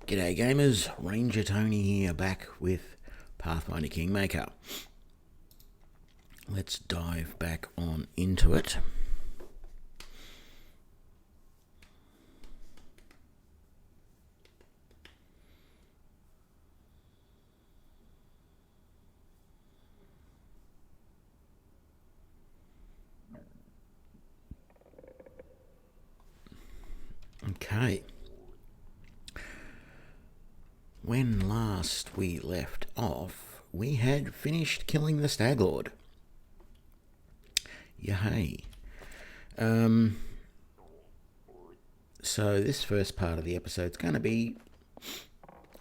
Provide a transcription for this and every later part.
G'day gamers, Ranger Tony here, back with Pathfinder Kingmaker. Let's dive back on into it. Okay. When last we left off, we had finished killing the Stag Lord. Yay. So this first part of the episode is going to be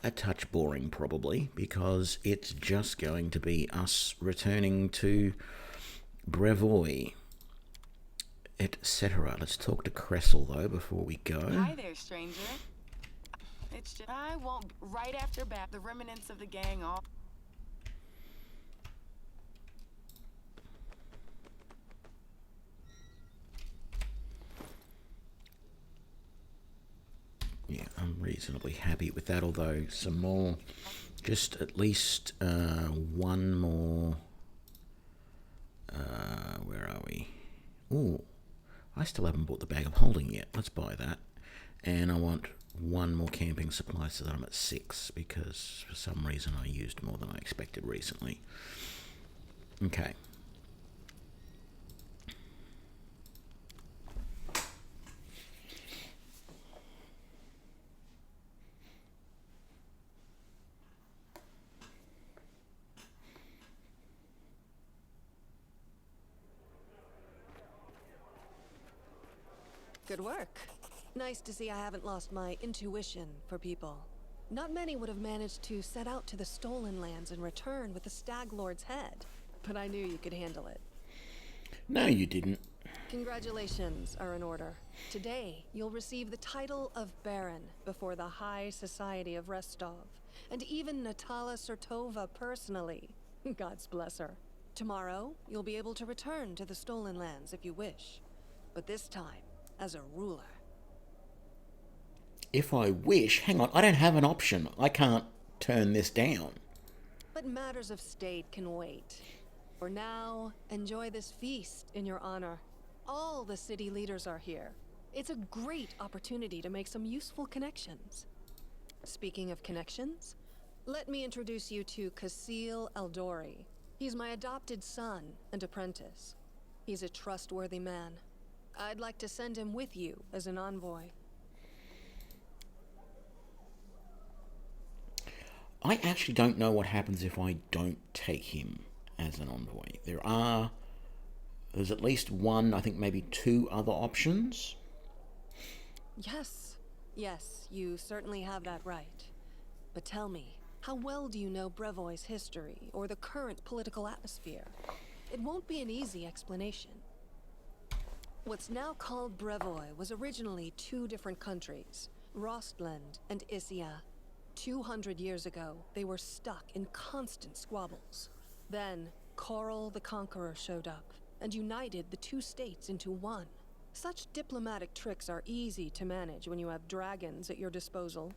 a touch boring probably, because it's just going to be us returning to Brevoy, etc. Let's talk to Cressel though before we go. Hi there, stranger. It's just, I won't. Right after back, the remnants of the gang all. Yeah, I'm reasonably happy with that, although some more, just at least one more, where are we? Ooh, I still haven't bought the bag of holding yet. Let's buy that. And I want one more camping supply so that I'm at 6, because for some reason I used more than I expected recently. Okay. Good work. Nice to see I haven't lost my intuition for people. Not many would have managed to set out to the Stolen Lands and return with the Stag Lord's head, but I knew you could handle it. No, you didn't. Congratulations are in order. Today, you'll receive the title of Baron before the High Society of Restov, and even Natala Sertova personally. God's bless her. Tomorrow, you'll be able to return to the Stolen Lands if you wish, but this time as a ruler. If I wish, hang on, I don't have an option. I can't turn this down. But matters of state can wait. For now, enjoy this feast in your honor. All the city leaders are here. It's a great opportunity to make some useful connections. Speaking of connections, let me introduce you to Kasil Eldori. He's my adopted son and apprentice. He's a trustworthy man. I'd like to send him with you as an envoy. I actually don't know what happens if I don't take him as an envoy. There's at least one, I think maybe 2 other options. Yes, you certainly have that right. But tell me, how well do you know Brevoy's history or the current political atmosphere? It won't be an easy explanation. What's now called Brevoy was originally 2 different countries, Rostland and Issia. 200 years ago, they were stuck in constant squabbles. Then, Coral the Conqueror showed up and united the 2 states into one. Such diplomatic tricks are easy to manage when you have dragons at your disposal.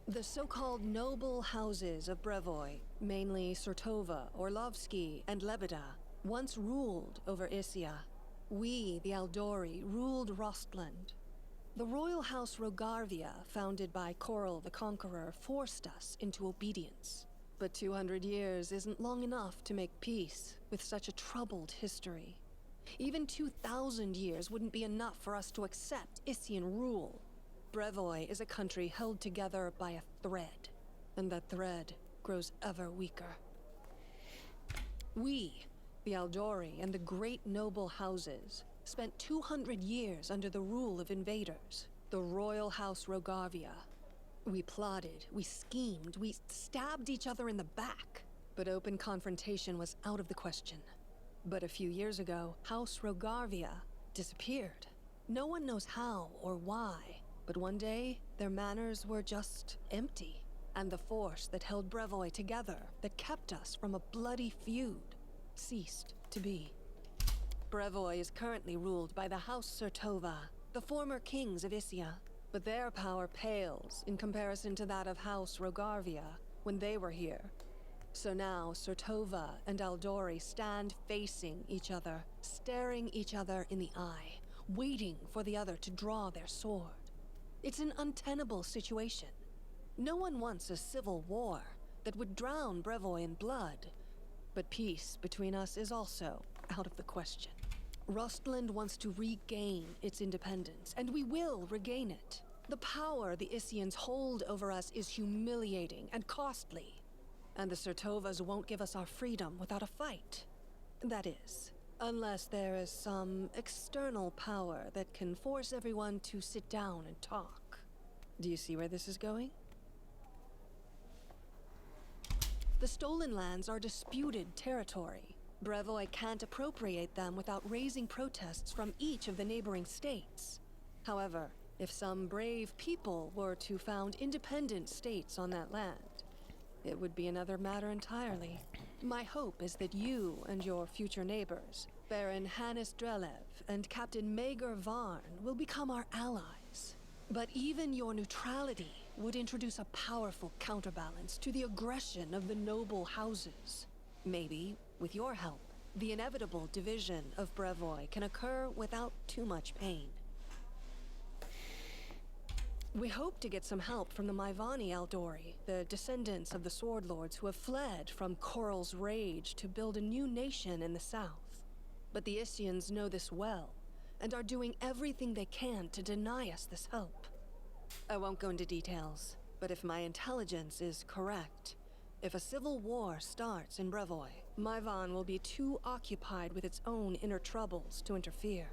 The so-called noble houses of Brevoy, mainly Sertova, Orlovsky, and Lebeda, once ruled over Issia. We, the Eldori, ruled Rostland. The royal house Rogarvia, founded by Coral the Conqueror, forced us into obedience. But 200 years isn't long enough to make peace with such a troubled history. Even 2,000 years wouldn't be enough for us to accept Issian rule. Brevoy is a country held together by a thread, and that thread grows ever weaker. We, the Eldori and the great noble houses, spent 200 years under the rule of invaders, the royal house Rogarvia. We plotted, we schemed, we stabbed each other in the back, but open confrontation was out of the question. But a few years ago, House Rogarvia disappeared. No one knows how or why, but one day, their manors were just empty, and the force that held Brevoy together, that kept us from a bloody feud, ceased to be. Brevoy is currently ruled by the House Sertova, the former kings of Issia. But their power pales in comparison to that of House Rogarvia when they were here. So now Sertova and Aldori stand facing each other, staring each other in the eye, waiting for the other to draw their sword. It's an untenable situation. No one wants a civil war that would drown Brevoy in blood, but peace between us is also out of the question. Rostland wants to regain its independence, and we will regain it. The power the Isians hold over us is humiliating and costly, and the Sertovas won't give us our freedom without a fight. That is, unless there is some external power that can force everyone to sit down and talk. Do you see where this is going? The stolen lands are disputed territory. Brevoy can't appropriate them without raising protests from each of the neighboring states. However, if some brave people were to found independent states on that land, it would be another matter entirely. My hope is that you and your future neighbors, Baron Hannes Drelev and Captain Maegor Varn, will become our allies. But even your neutrality would introduce a powerful counterbalance to the aggression of the noble houses. Maybe, with your help, the inevitable division of Brevoy can occur without too much pain. We hope to get some help from the Maivani Aldori, the descendants of the Sword Lords who have fled from Coral's rage to build a new nation in the south. But the Isians know this well, and are doing everything they can to deny us this help. I won't go into details, but if my intelligence is correct, if a civil war starts in Brevoy, Maivan will be too occupied with its own inner troubles to interfere.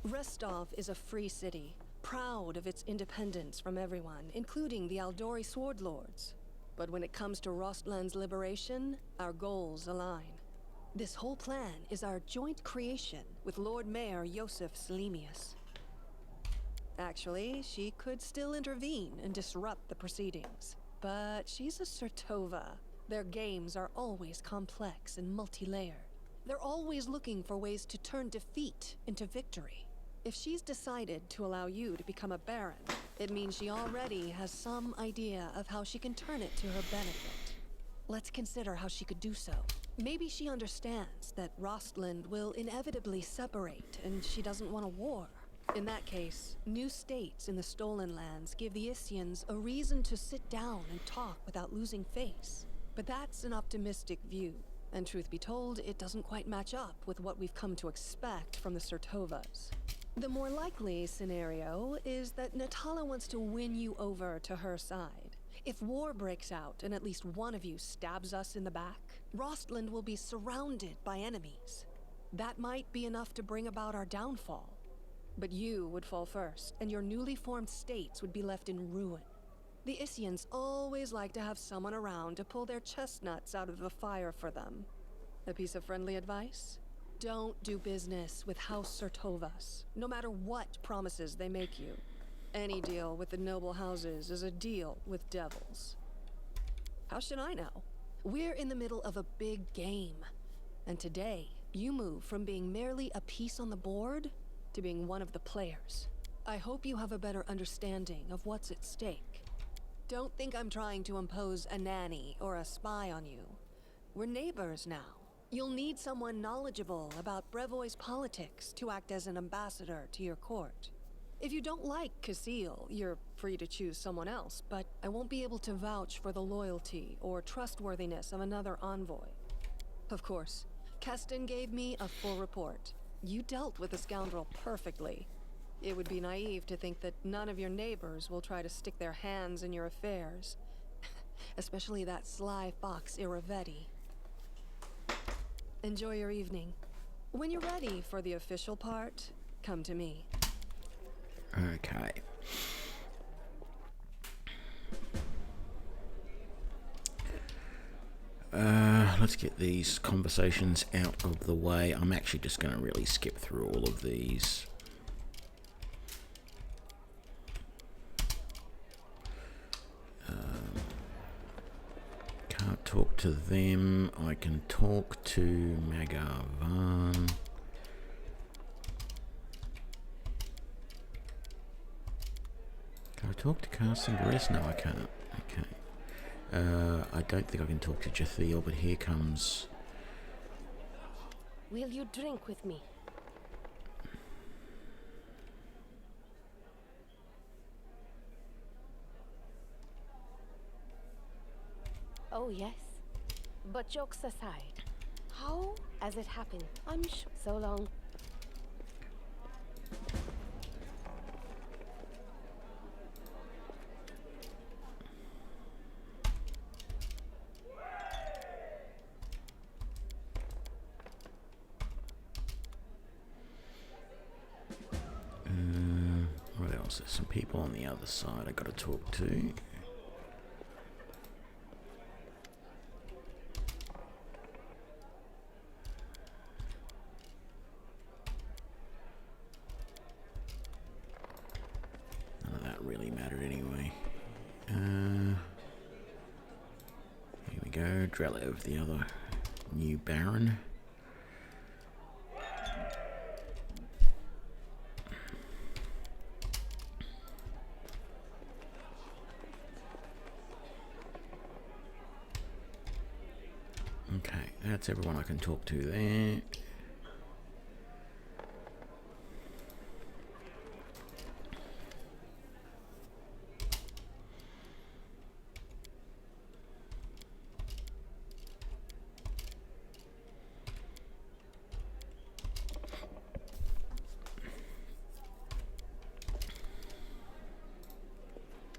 Restov is a free city, proud of its independence from everyone, including the Aldori Sword Lords. But when it comes to Rostland's liberation, our goals align. This whole plan is our joint creation with Lord Mayor Yosef Selimius. Actually, she could still intervene and disrupt the proceedings. But she's a Sertova. Their games are always complex and multi-layered. They're always looking for ways to turn defeat into victory. If she's decided to allow you to become a Baron, it means she already has some idea of how she can turn it to her benefit. Let's consider how she could do so. Maybe she understands that Rostland will inevitably separate and she doesn't want a war. In that case, new states in the Stolen Lands give the Isians a reason to sit down and talk without losing face. But that's an optimistic view, and truth be told, it doesn't quite match up with what we've come to expect from the Sertovas. The more likely scenario is that Natala wants to win you over to her side. If war breaks out and at least one of you stabs us in the back, Rostland will be surrounded by enemies. That might be enough to bring about our downfall. But you would fall first, and your newly formed states would be left in ruin. The Isians always like to have someone around to pull their chestnuts out of the fire for them. A piece of friendly advice? Don't do business with House Sertovas, no matter what promises they make you. Any deal with the noble houses is a deal with devils. How should I know? We're in the middle of a big game. And today, you move from being merely a piece on the board to being one of the players. I hope you have a better understanding of what's at stake. Don't think I'm trying to impose a nanny or a spy on you. We're neighbors now. You'll need someone knowledgeable about Brevoy's politics to act as an ambassador to your court. If you don't like Casil, you're free to choose someone else, but I won't be able to vouch for the loyalty or trustworthiness of another envoy. Of course, Keston gave me a full report. You dealt with the scoundrel perfectly. It would be naive to think that none of your neighbors will try to stick their hands in your affairs. Especially that sly fox Iravetti. Enjoy your evening. When you're ready for the official part, come to me. Okay. Let's get these conversations out of the way. I'm actually just going to really skip through all of these. Can't talk to them. I can talk to Magavan. Talk to Casting Grace? No, I can't. Okay. I don't think I can talk to Jathiel, but here comes... Will you drink with me? Oh, yes. But jokes aside, how has it happened? I'm sure. So long. What else? There's some people on the other side I gotta talk to. None of that really mattered anyway. Here we go. Drelev, the other new Baron. Okay, that's everyone I can talk to there.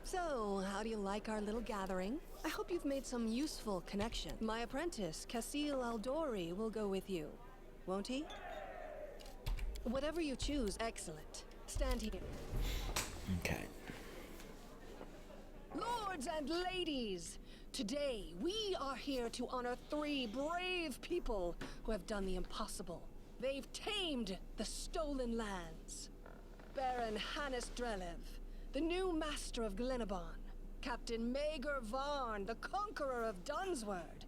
So, how do you like our little gathering? I hope you've made some useful connection. My apprentice, Cassil Aldori, will go with you, won't he? Whatever you choose, excellent. Stand here. Okay. Lords and ladies, today we are here to honor 3 brave people who have done the impossible. They've tamed the stolen lands. Baron Hannes Drelev, the new master of Glenabon, Captain Maegor Varn, the conqueror of Dunsword,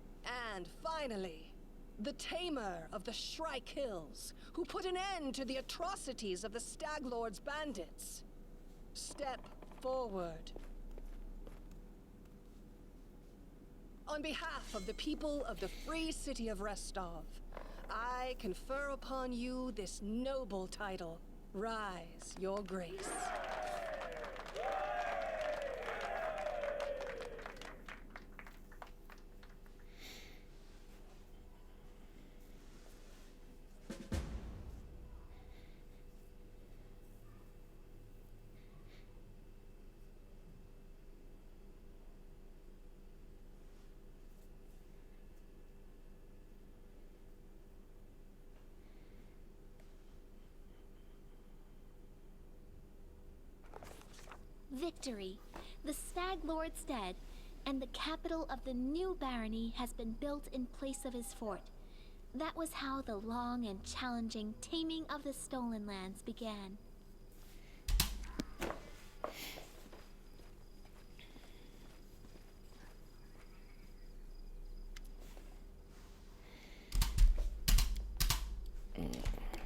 and finally, the tamer of the Shrike Hills, who put an end to the atrocities of the Stag Lord's bandits. Step forward. On behalf of the people of the free city of Restov, I confer upon you this noble title. Rise, your grace. Victory! The Stag Lord's dead, and the capital of the new barony has been built in place of his fort. That was how the long and challenging taming of the stolen lands began.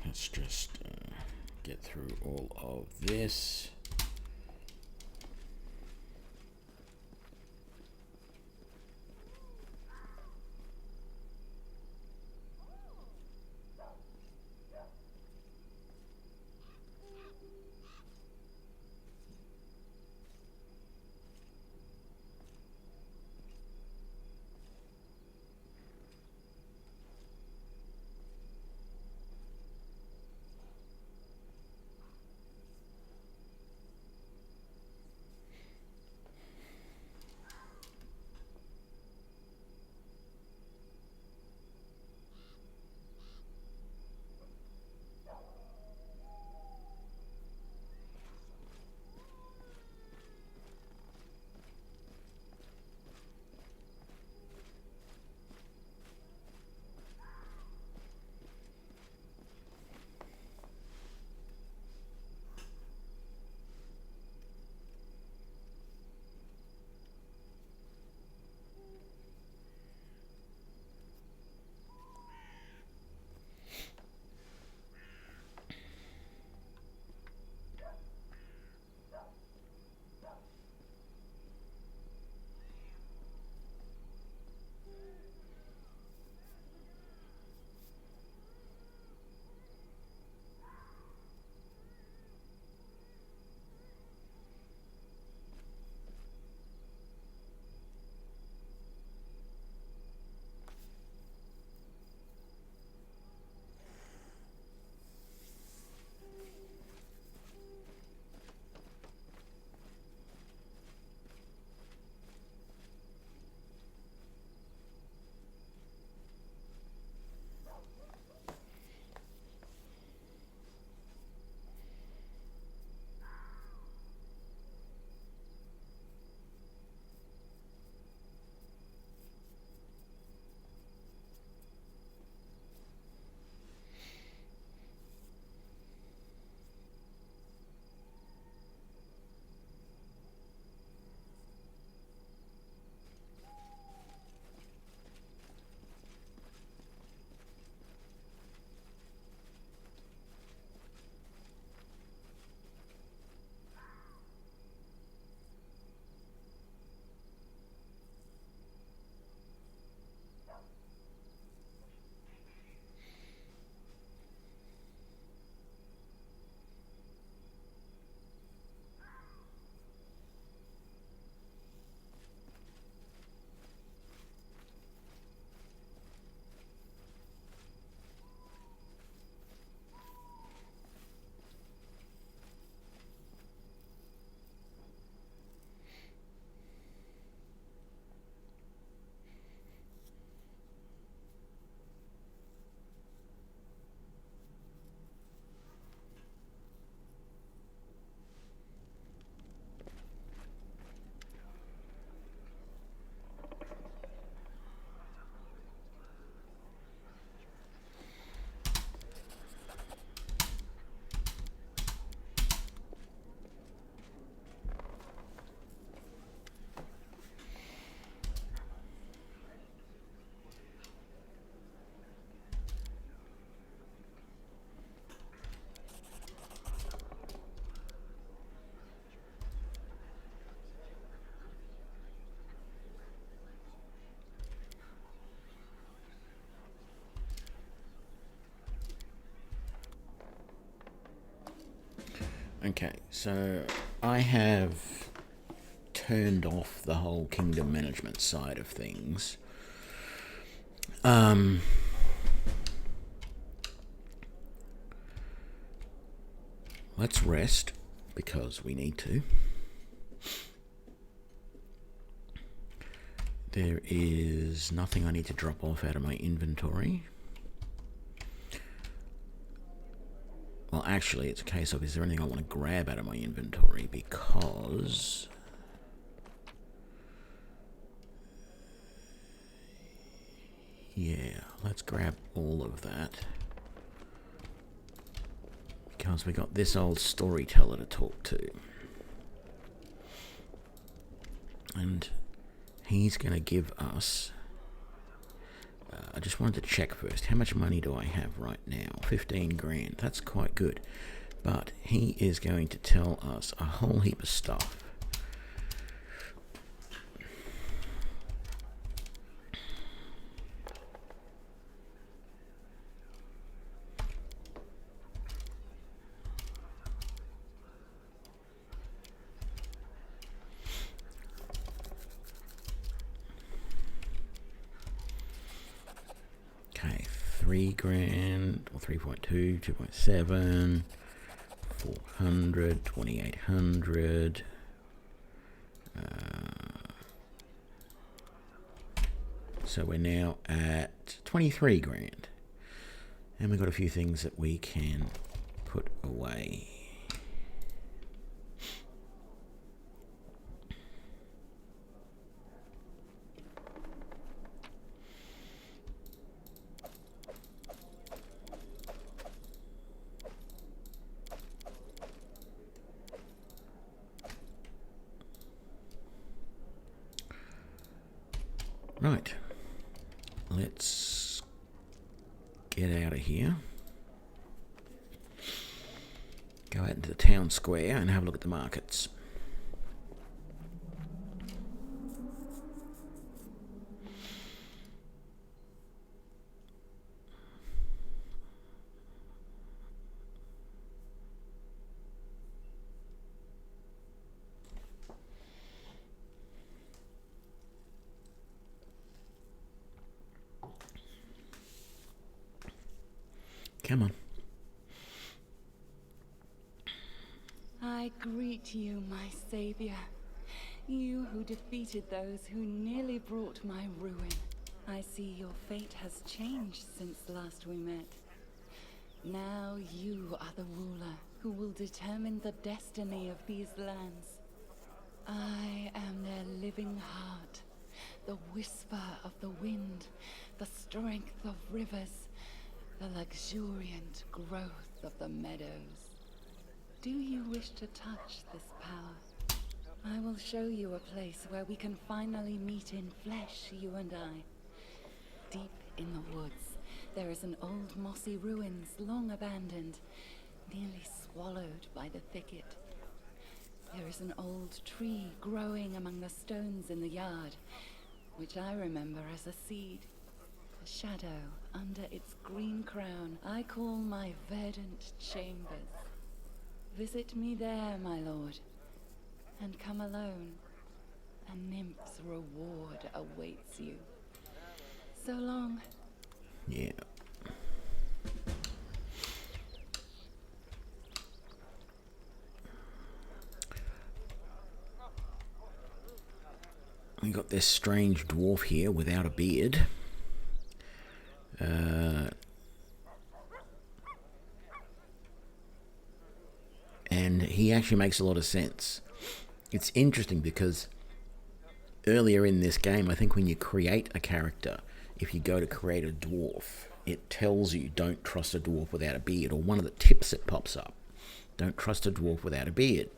Let's just get through all of this. Okay, so I have turned off the whole kingdom management side of things. Let's rest, because we need to. There is nothing I need to drop off out of my inventory. Well, actually, it's a case of, is there anything I want to grab out of my inventory? Because... yeah, let's grab all of that. Because we got this old storyteller to talk to. And he's going to give us... I just wanted to check first. How much money do I have right now? 15 grand. That's quite good. But he is going to tell us a whole heap of stuff. Okay, 3 grand, or 3.2, 2.7, 400, 2,800. So we're now at 23 grand. And we've got a few things that we can put away. Right, let's get out of here. Go out into the town square and have a look at the markets. Come on. I greet you, my savior. You who defeated those who nearly brought my ruin. I see your fate has changed since last we met. Now you are the ruler who will determine the destiny of these lands. I am their living heart, the whisper of the wind, the strength of rivers, the luxuriant growth of the meadows. Do you wish to touch this power? I will show you a place where we can finally meet in flesh, you and I. Deep in the woods, there is an old mossy ruins long abandoned, nearly swallowed by the thicket. There is an old tree growing among the stones in the yard, which I remember as a seed. A shadow under its green crown I call my verdant chambers. Visit me there, my lord, and come alone. A nymph's reward awaits you. So long. Yeah. We got this strange dwarf here without a beard. And he actually makes a lot of sense. It's interesting because earlier in this game, I think when you create a character, if you go to create a dwarf, it tells you don't trust a dwarf without a beard, or one of the tips that pops up, don't trust a dwarf without a beard.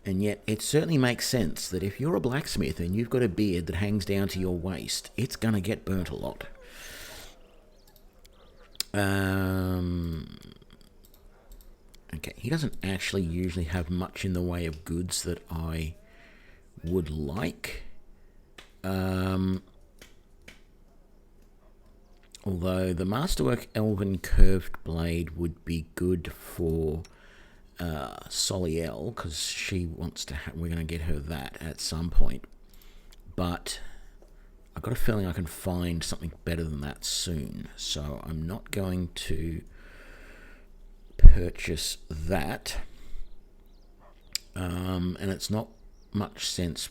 And yet it certainly makes sense that if you're a blacksmith and you've got a beard that hangs down to your waist, it's going to get burnt a lot. Okay, he doesn't actually usually have much in the way of goods that I would like. Although the Masterwork Elven Curved Blade would be good for Soliel, because she wants to. We're going to get her that at some point, but I've got a feeling I can find something better than that soon. So I'm not going to purchase that, and it's not much sense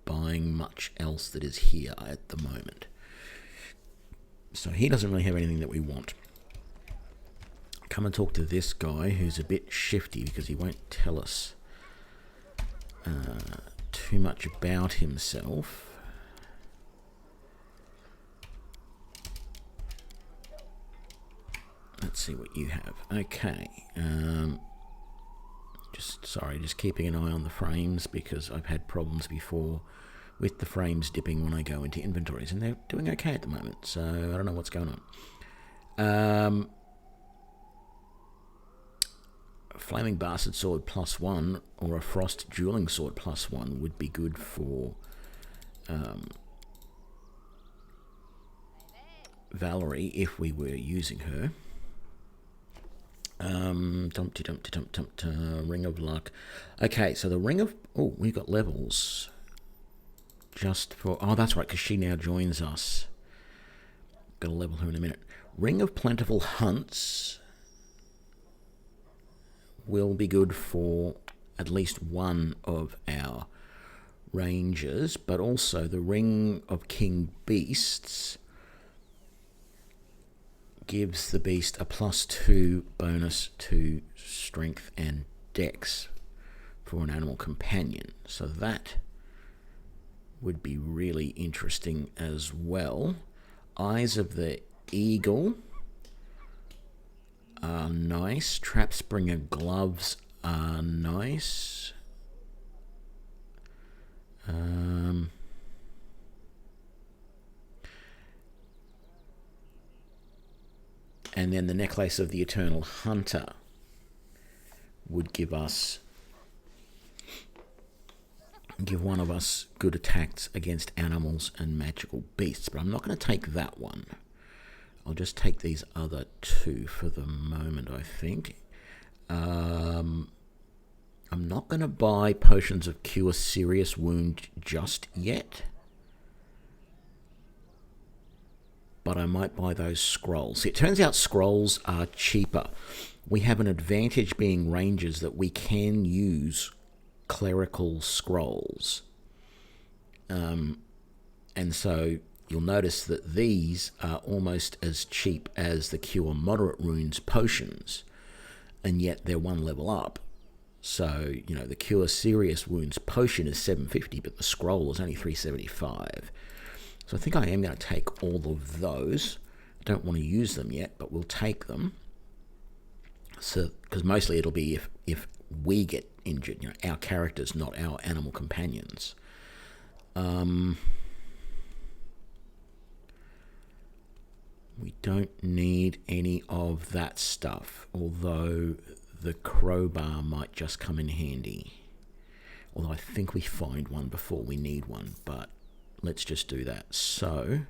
buying much else that is here at the moment. So he doesn't really have anything that we want. Come and talk to this guy who's a bit shifty because he won't tell us too much about himself. Let's see what you have. Okay. Just keeping an eye on the frames because I've had problems before with the frames dipping when I go into inventories, and they're doing okay at the moment, so I don't know what's going on. Flaming Bastard Sword +1 or a Frost Dueling Sword +1 would be good for Valerie if we were using her. Ring of Luck. Okay, so the Ring of... Oh, we've got levels. Just for... Oh, that's right, because she now joins us. Got to level her in a minute. Ring of Plentiful Hunts will be good for at least one of our rangers, but also the Ring of King Beasts gives the beast a +2 bonus to strength and dex for an animal companion. So that would be really interesting as well. Eyes of the Eagle are nice. Trapspringer gloves are nice. And then the Necklace of the Eternal Hunter would give one of us good attacks against animals and magical beasts. But I'm not going to take that one. I'll just take these other two for the moment, I think. I'm not going to buy potions of Cure Serious Wound just yet. But I might buy those scrolls. See, it turns out scrolls are cheaper. We have an advantage being rangers that we can use clerical scrolls. And so you'll notice that these are almost as cheap as the Cure Moderate Wounds potions, and yet they're one level up. So, you know, the Cure Serious Wounds potion is $7.50, but the scroll is only $3.75. So I think I am going to take all of those. Don't want to use them yet, but we'll take them. So, because mostly it'll be if we get injured, you know, our characters, not our animal companions. We don't need any of that stuff, although the crowbar might just come in handy. Although I think we find one before we need one, but let's just do that. So,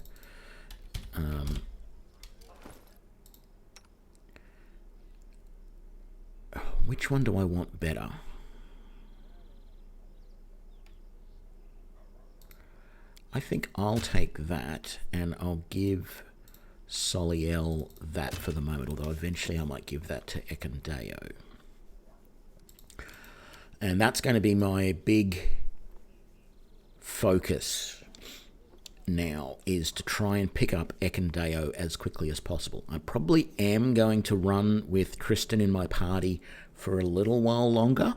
which one do I want better? I think I'll take that, and I'll give Soliel that for the moment, although eventually I might give that to Ekandeo. And that's going to be my big focus now, is to try and pick up Ekandeo as quickly as possible. I probably am going to run with Tristan in my party for a little while longer,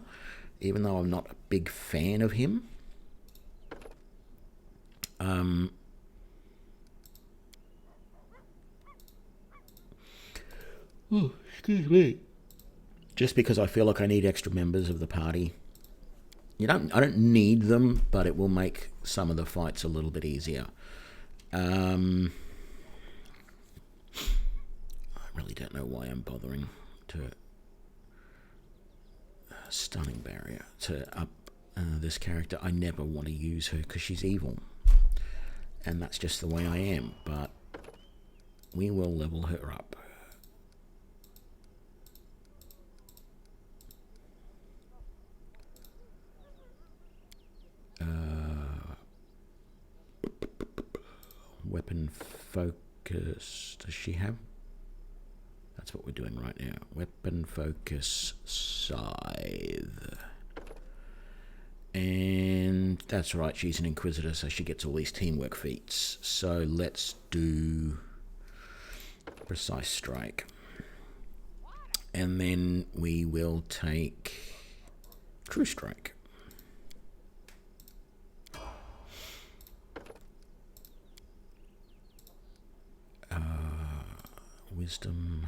even though I'm not a big fan of him. Oh, excuse me. Just because I feel like I need extra members of the party. I don't need them, but it will make some of the fights a little bit easier. I really don't know why I'm bothering to stunning barrier to up this character. I never want to use her because she's evil, and that's just the way I am. But we will level her up. weapon focus. Does she have? That's what we're doing right now. Weapon focus scythe. And that's right, she's an Inquisitor, so she gets all these teamwork feats. So let's do Precise Strike. And then we will take True Strike. Wisdom.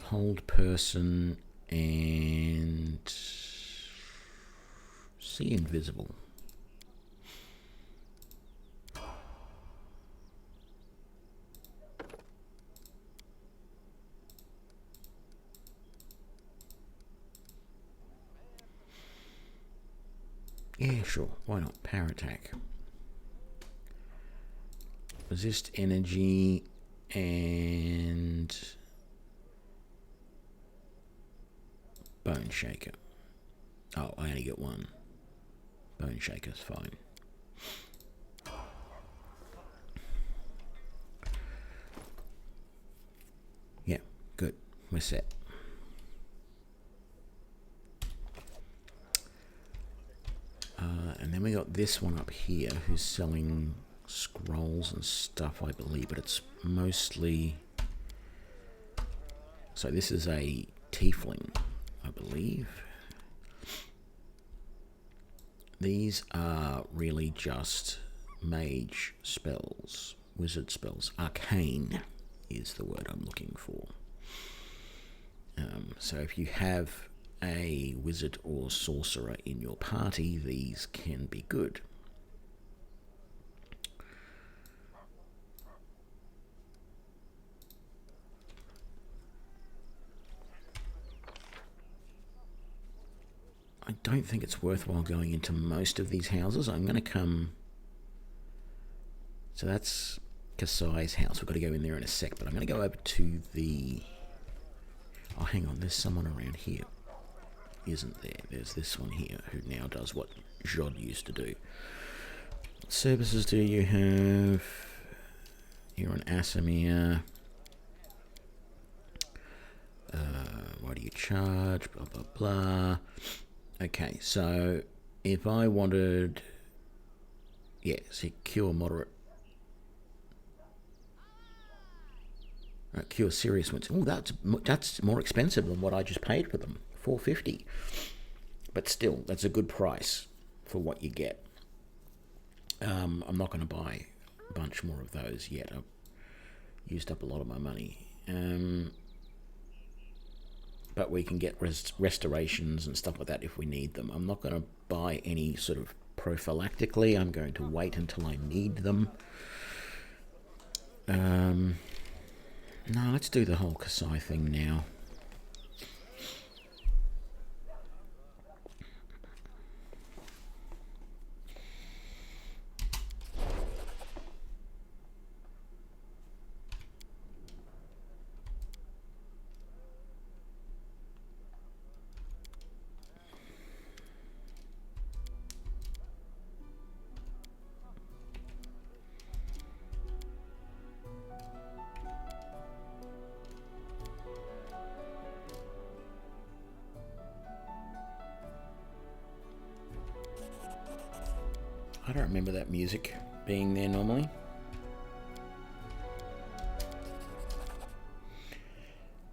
Hold person and see invisible. Yeah, sure. Why not? Power attack. Resist energy and Bone Shaker. Oh, I only get one. Bone Shaker's fine. Yeah, good. We're set. And then we got this one up here who's selling scrolls and stuff, I believe, but it's mostly... So this is a tiefling, I believe. These are really just mage spells, wizard spells. Arcane is the word I'm looking for. So if you have a wizard or sorcerer in your party, these can be good. I don't think it's worthwhile going into most of these houses. I'm going to come... So that's Kasai's house. We've got to go in there in a sec, but I'm going to go over to the... Oh, hang on. There's someone around here. Isn't there? There's this one here who now does what Jod used to do. What services do you have? You're an Asimir. What do you charge? Blah, blah, blah. Okay, so if I wanted... Yeah, secure moderate. Cure serious ones. Oh, that's more expensive than what I just paid for them. $4.50. But still, that's a good price for what you get. I'm not going to buy a bunch more of those yet. I've used up a lot of my money. But we can get restorations and stuff like that if we need them. I'm not going to buy any sort of prophylactically. I'm going to wait until I need them. No, let's do the whole Kasai thing now. I don't remember that music being there normally.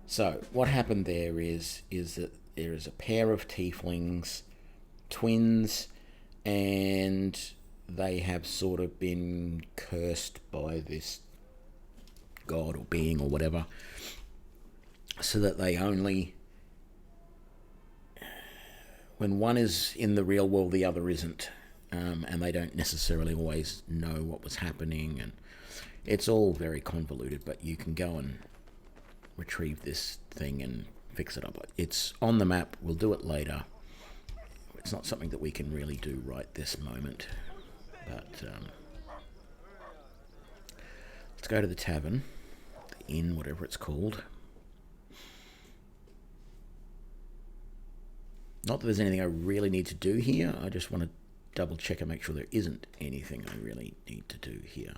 So what happened there is that there is a pair of tieflings, twins, and they have sort of been cursed by this god or being or whatever, so that they only... When one is in the real world, the other isn't. And they don't necessarily always know what was happening, and it's all very convoluted, but you can go and retrieve this thing and fix it up. It's on the map. We'll do it later. It's not something that we can really do right this moment, but let's go to the tavern, the inn, whatever it's called. Not that there's anything I really need to do here. I just want to double check and make sure there isn't anything I really need to do here.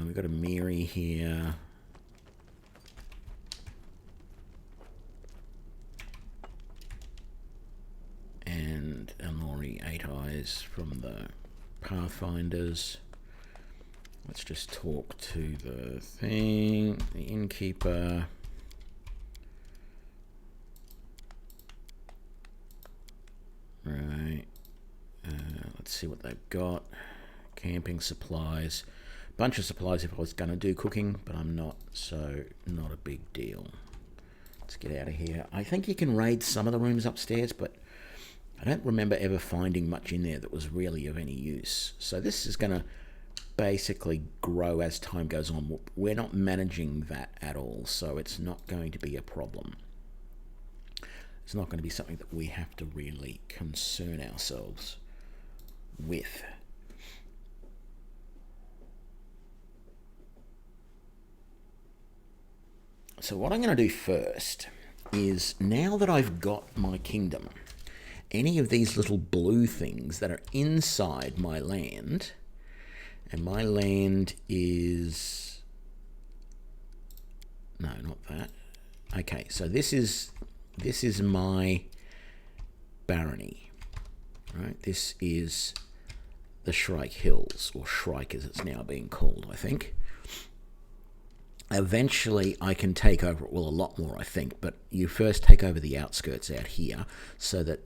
We've got a Miri here. And a Lori 8 Eyes from the Pathfinders. Let's just talk to the thing, the innkeeper. Right. Let's see what they've got. Camping supplies. Bunch of supplies if I was going to do cooking, but I'm not, so not a big deal. Let's get out of here. I think you can raid some of the rooms upstairs, but I don't remember ever finding much in there that was really of any use. So this is going to basically grow as time goes on. We're not managing that at all, so it's not going to be a problem. It's not going to be something that we have to really concern ourselves with. So what I'm going to do first is, now that I've got my kingdom, any of these little blue things that are inside my land, and my land is, no, not that. Okay, so this is my barony, right? This is the Shrike Hills, or Shrike as it's now being called, I think. Eventually I can take over, well, a lot more I think, but you first take over the outskirts out here so that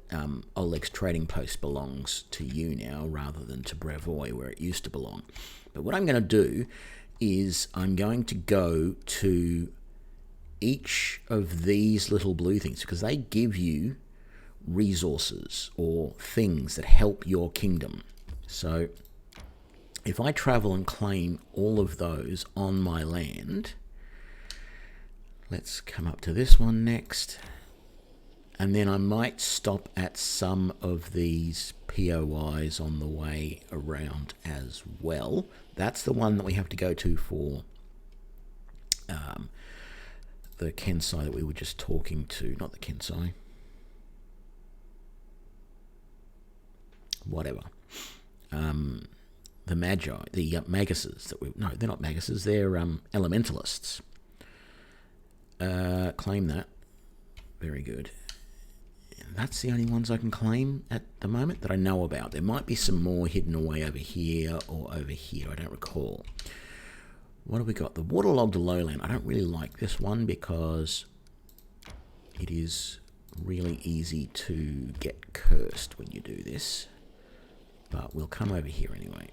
Oleg's trading post belongs to you now rather than to Brevoy where it used to belong. But what I'm going to do is I'm going to go to each of these little blue things because they give you resources or things that help your kingdom. So if I travel and claim all of those on my land, let's come up to this one next, and then I might stop at some of these POIs on the way around as well. That's the one that we have to go to for the Kensai that we were just talking to, not the Kensai. Whatever. The Magi, the Maguses that we, no, they're not Maguses, they're Elementalists. Claim that. Very good. That's the only ones I can claim at the moment that I know about. There might be some more hidden away over here or over here, I don't recall. What have we got? The Waterlogged Lowland. I don't really like this one because it is really easy to get cursed when you do this. But we'll come over here anyway.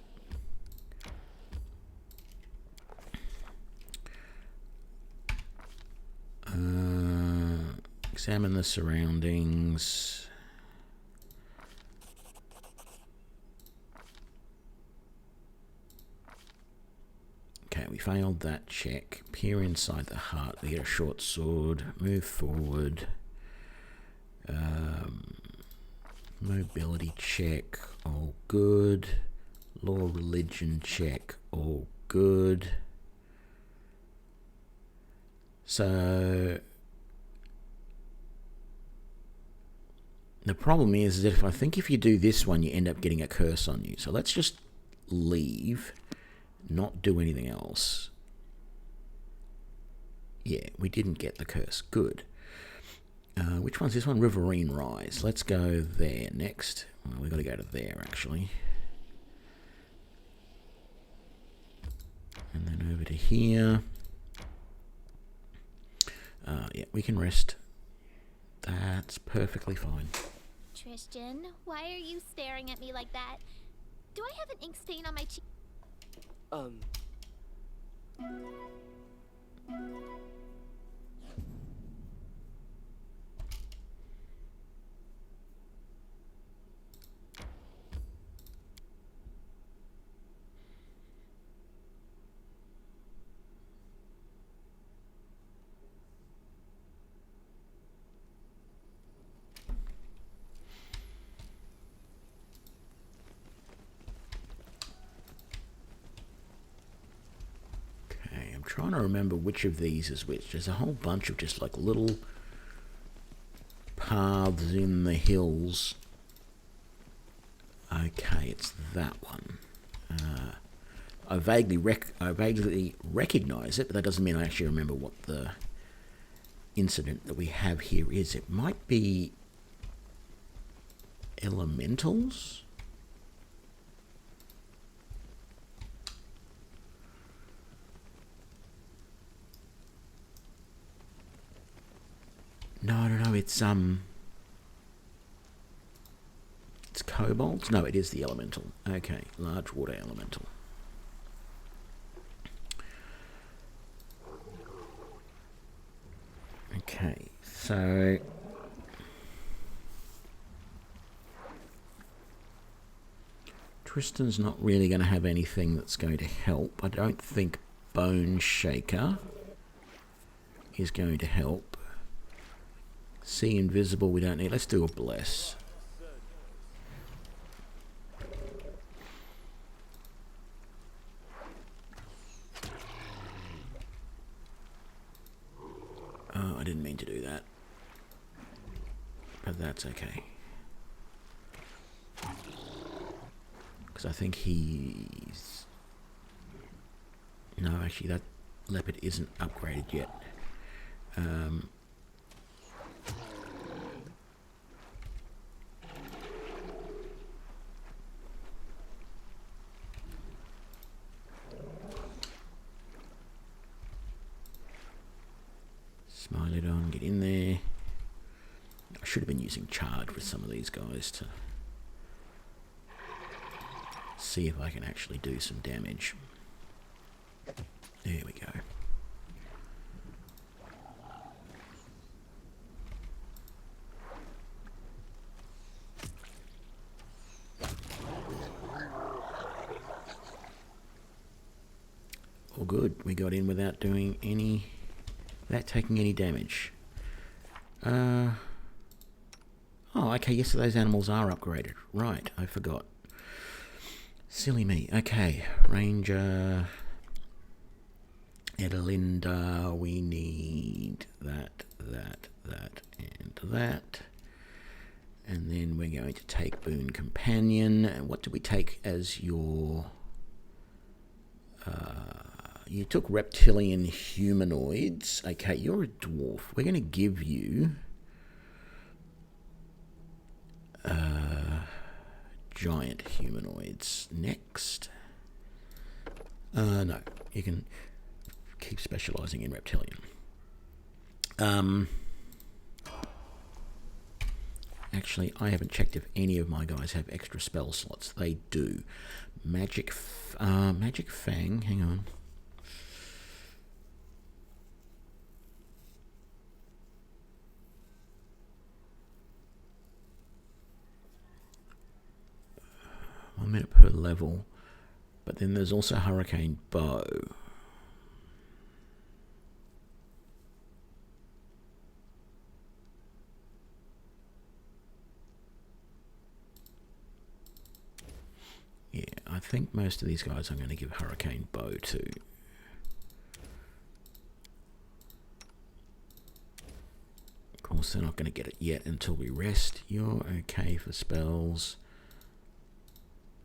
Examine the surroundings. Okay, we failed that check. Peer inside the hut. We get a short sword. Move forward. Mobility check. All good. Law religion check. All good. So the problem is that if you do this one, you end up getting a curse on you. So let's just leave, not do anything else. Yeah, we didn't get the curse. Good. Which one's this one? Riverine Rise. Let's go there next. Well, we've got to go to there, actually. And then over to here. Yeah, we can rest. That's perfectly fine. Tristan, why are you staring at me like that? Do I have an ink stain on my cheek? trying to remember which of these is which. There's a whole bunch of just like little paths in the hills. Okay, it's that one. I vaguely recognize it, but that doesn't mean I actually remember what the incident that we have here is. It might be elementals. No, it's kobolds? No, it is the elemental. Okay, large water elemental. Okay, so Tristan's not really going to have anything that's going to help. I don't think Bone Shaker is going to help. See Invisible, we don't need. Let's do a Bless. Oh, I didn't mean to do that. But that's okay. Because I think he's... No, actually that leopard isn't upgraded yet. Smile it on, get in there. I should have been using Charge with some of these guys to see if I can actually do some damage. There we go. All good. We got in without doing any... without taking any damage. Oh, okay, yes, so those animals are upgraded. Right, I forgot. Silly me. Okay, Ranger... Edelinda, we need that, and that. And then we're going to take Boon Companion. And what do we take as your... you took reptilian humanoids. Okay, you're a dwarf. We're going to give you... giant humanoids. Next. No, you can keep specializing in reptilian. Actually, I haven't checked if any of my guys have extra spell slots. They do. Magic Fang, hang on. One minute per level. But then there's also Hurricane Bow. Yeah, I think most of these guys I'm going to give Hurricane Bow to. Of course, they're not going to get it yet until we rest. You're okay for spells.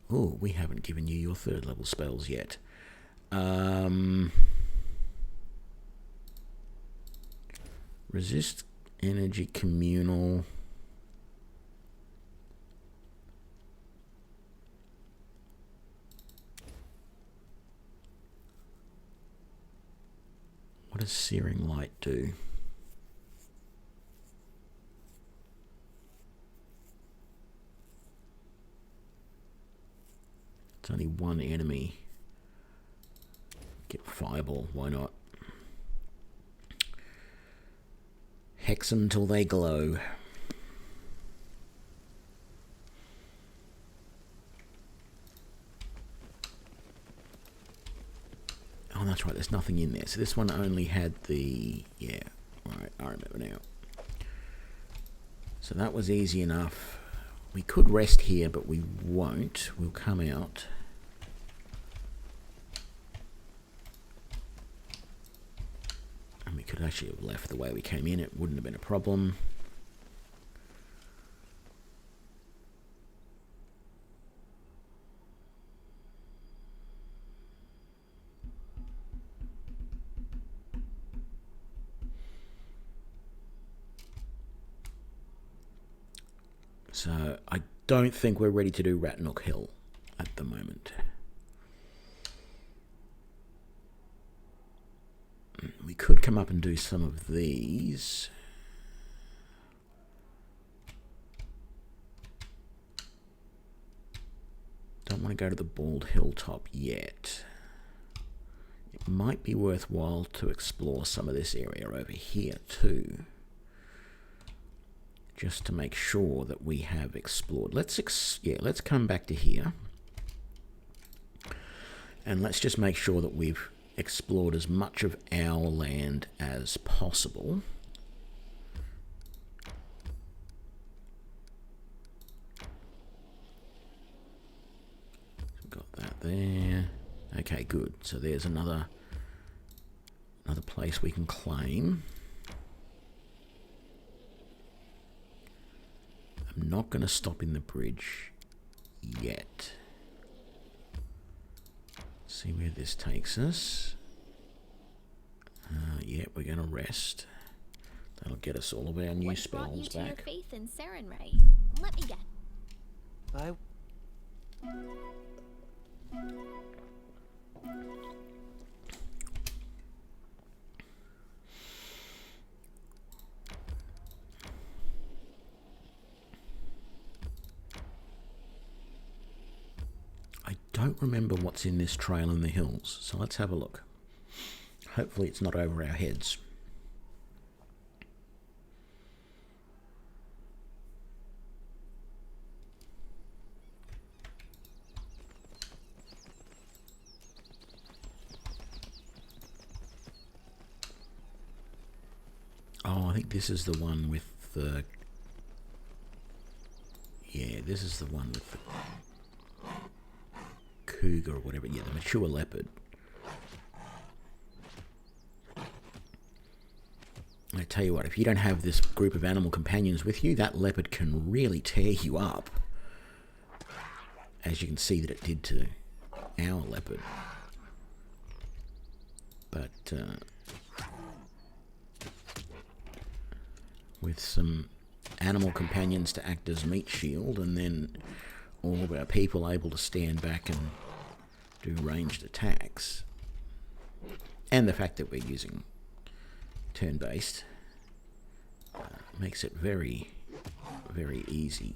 Oh, we haven't given you your 3rd level spells yet. Resist Energy Communal. What does Searing Light do? It's only one enemy. Get Fireball, why not? Hex them till they glow. Oh, that's right, there's nothing in there. So this one only had the... yeah, right, I remember now. So that was easy enough. We could rest here, but we won't. We'll come out. could actually have left the way we came in. It wouldn't have been a problem. So I don't think we're ready to do Ratnook Hill at the moment. We could come up and do some of these. Don't want to go to the Bald Hilltop yet. It might be worthwhile to explore some of this area over here too. Just to make sure that we have explored. Let's come back to here. And let's just make sure that we've explored as much of our land as possible. We've got that there. Okay, good. So there's another place we can claim. I'm not going to stop in the bridge yet. See where this takes us. Yeah, we're going to rest. That'll get us all of our new spells brought you to back. your faith in Sarenrae? Let me guess. I don't remember what's in this trail in the hills, so let's have a look. Hopefully it's not over our heads. Oh, I think this is the one with the... Yeah, this is the one with the cougar or whatever. Yeah, the mature leopard. I tell you what, if you don't have this group of animal companions with you, that leopard can really tear you up. As you can see that it did to our leopard. But with some animal companions to act as meat shield, and then all of our people able to stand back and do ranged attacks, and the fact that we're using turn-based makes it very, very easy.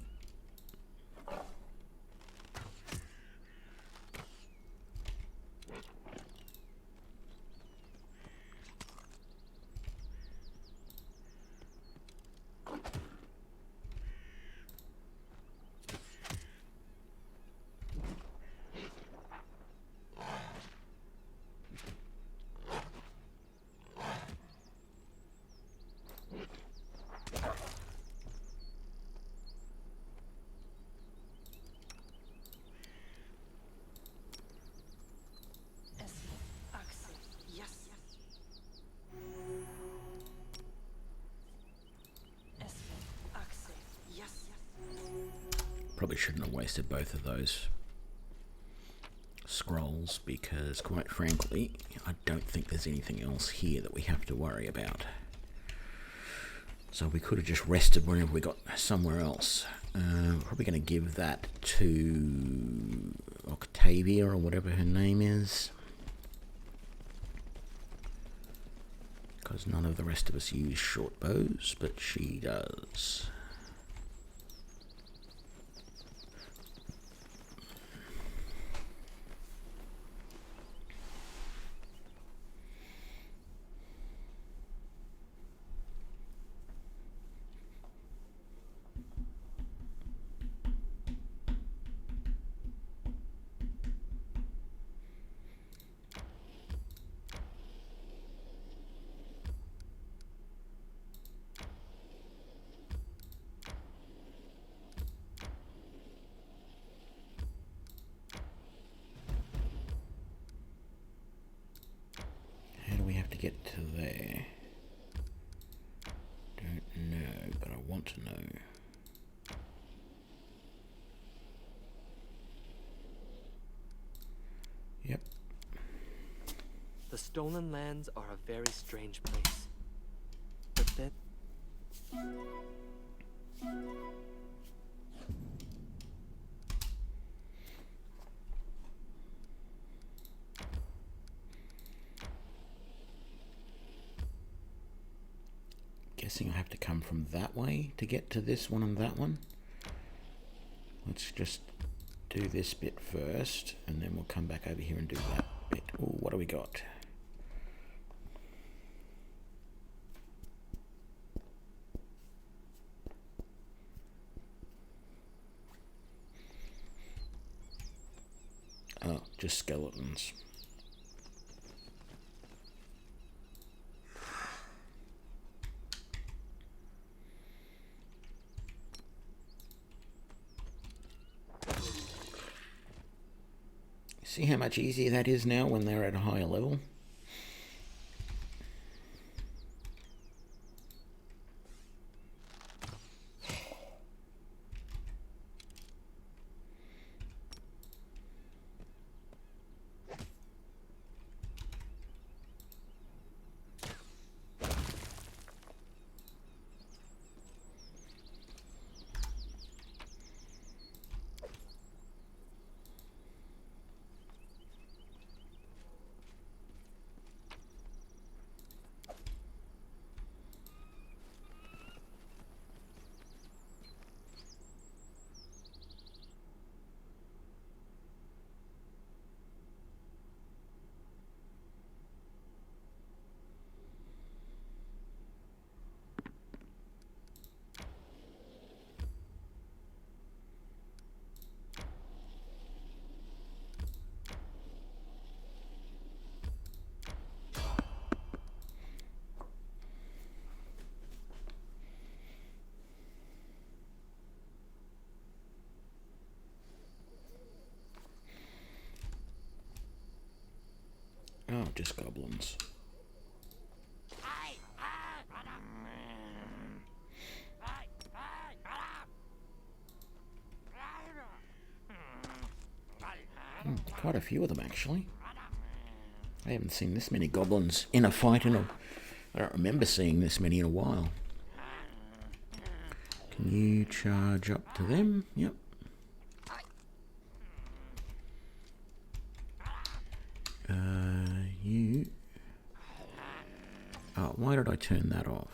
Probably shouldn't have wasted both of those scrolls, because quite frankly I don't think there's anything else here that we have to worry about. So we could have just rested whenever we got somewhere else. Probably going to give that to Octavia or whatever her name is, because none of the rest of us use short bows, but she does. want to know? Yep. The Stolen Lands are a very strange place. But then... Guessing I have to come from that way to get to this one and that one. Let's just do this bit first, and then we'll come back over here and do that bit. Oh, what do we got? Oh, just skeletons. See how much easier that is now when they're at a higher level? Oh, just goblins. Quite a few of them, actually. I haven't seen this many goblins in a fight in a... I don't remember seeing this many in a while. Can you charge up to them? Yep. You... Oh, why did I turn that off?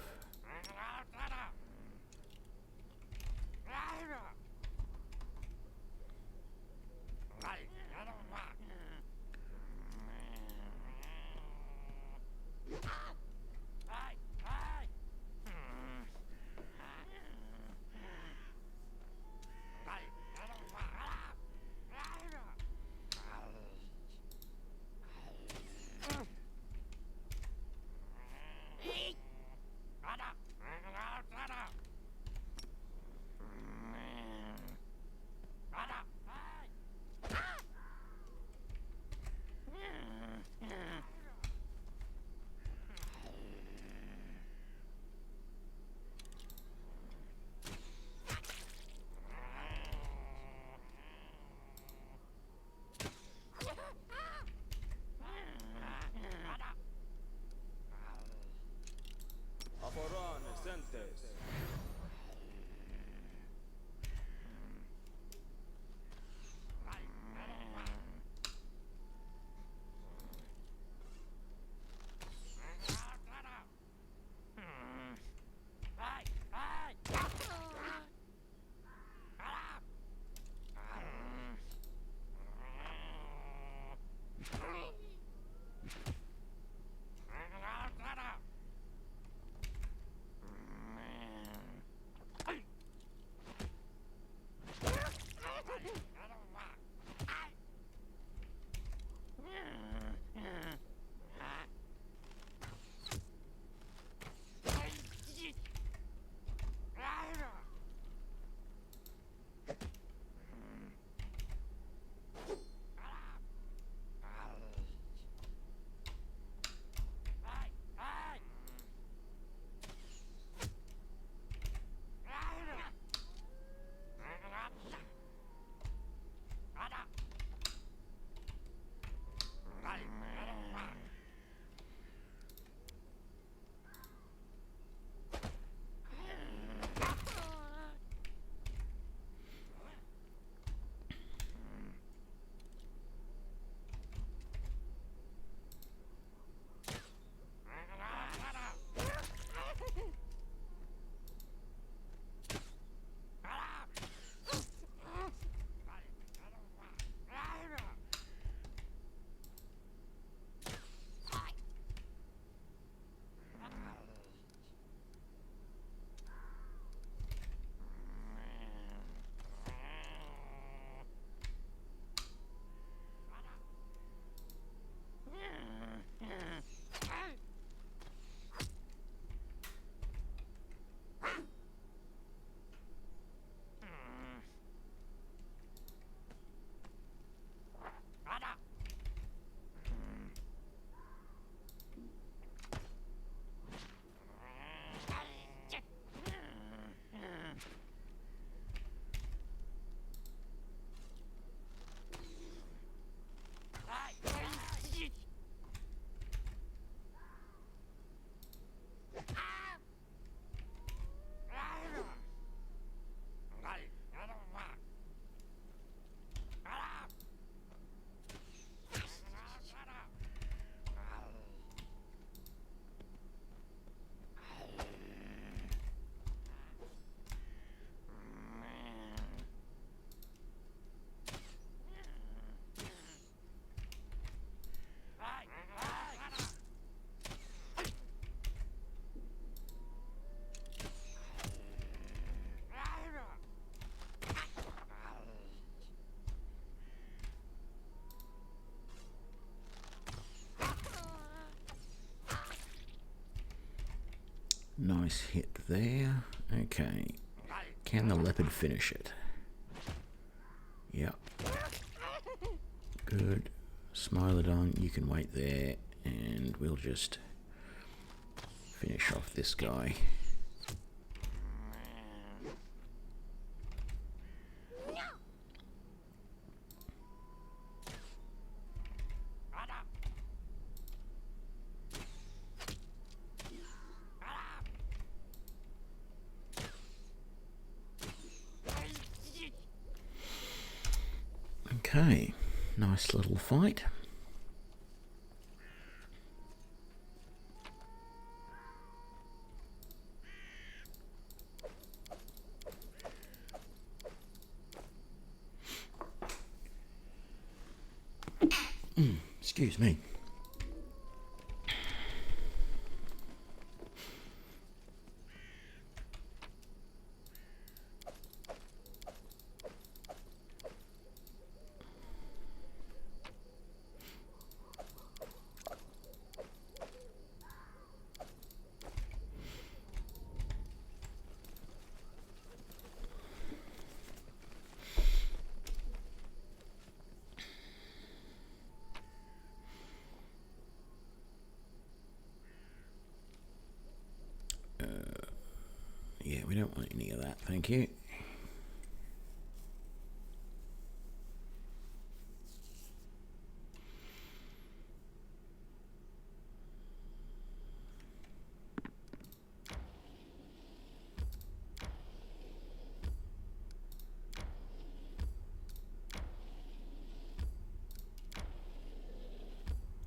Nice hit there. Okay. Can the leopard finish it? Yep. Good. Smilodon, you can wait there, and we'll just finish off this guy. Okay, nice little fight. Excuse me. Yeah, we don't want any of that, thank you.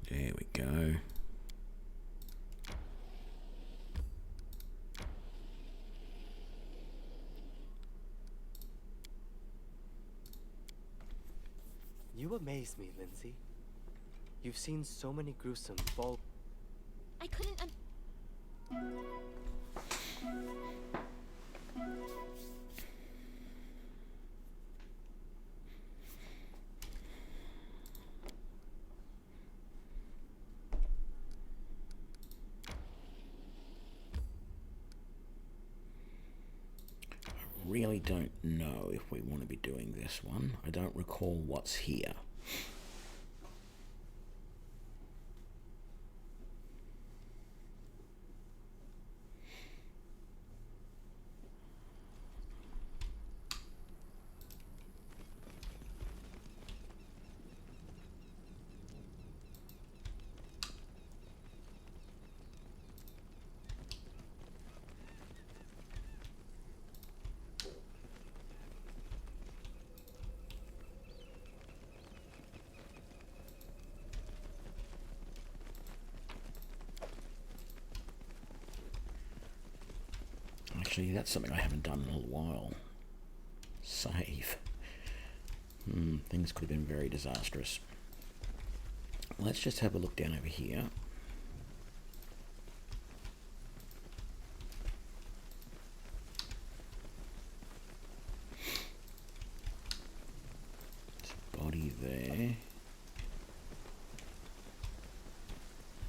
There we go. You amaze me, Linzi. You've seen so many gruesome, I couldn't Really don't know if we want to be doing this one. I don't recall what's here. Actually, that's something I haven't done in a little while. Save. Things could have been very disastrous. Let's just have a look down over here. Body there.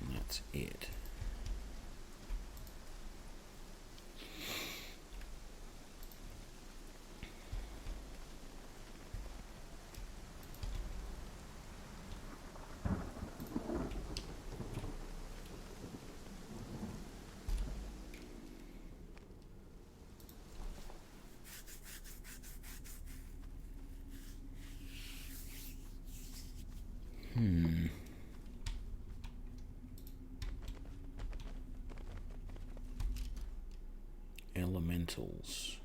And that's it. Elementals.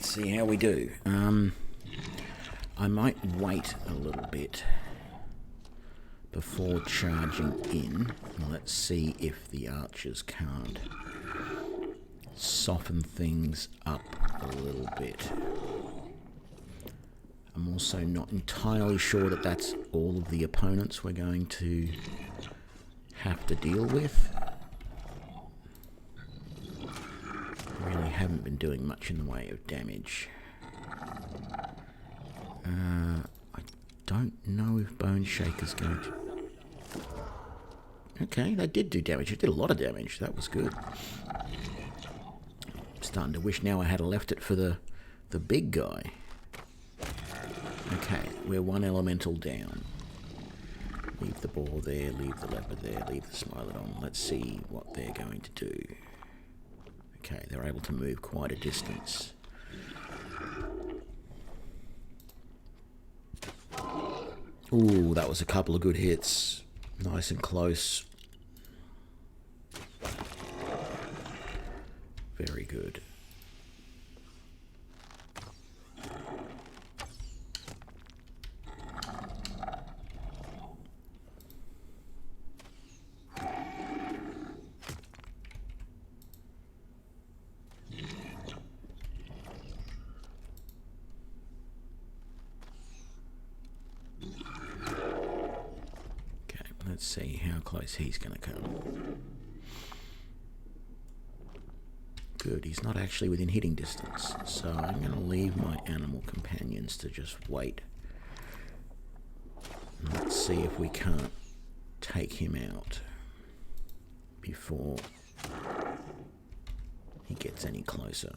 let's see how we do. I might wait a little bit before charging in. Let's see if the archers can't soften things up a little bit. I'm also not entirely sure that that's all of the opponents we're going to have to deal with. Really haven't been doing much in the way of damage. I don't know if Bone Shaker's going to... Okay, they did do damage. It did a lot of damage. That was good. I'm starting to wish now I had left it for the big guy. Okay, we're one elemental down. Leave the boar there, leave the leopard there, leave the Smilodon. Let's see what they're going to do. Okay, they're able to move quite a distance. Ooh, that was a couple of good hits. Nice and close. Very good. Let's see how close he's going to come. Good, he's not actually within hitting distance, so I'm going to leave my animal companions to just wait. And let's see if we can't take him out before he gets any closer.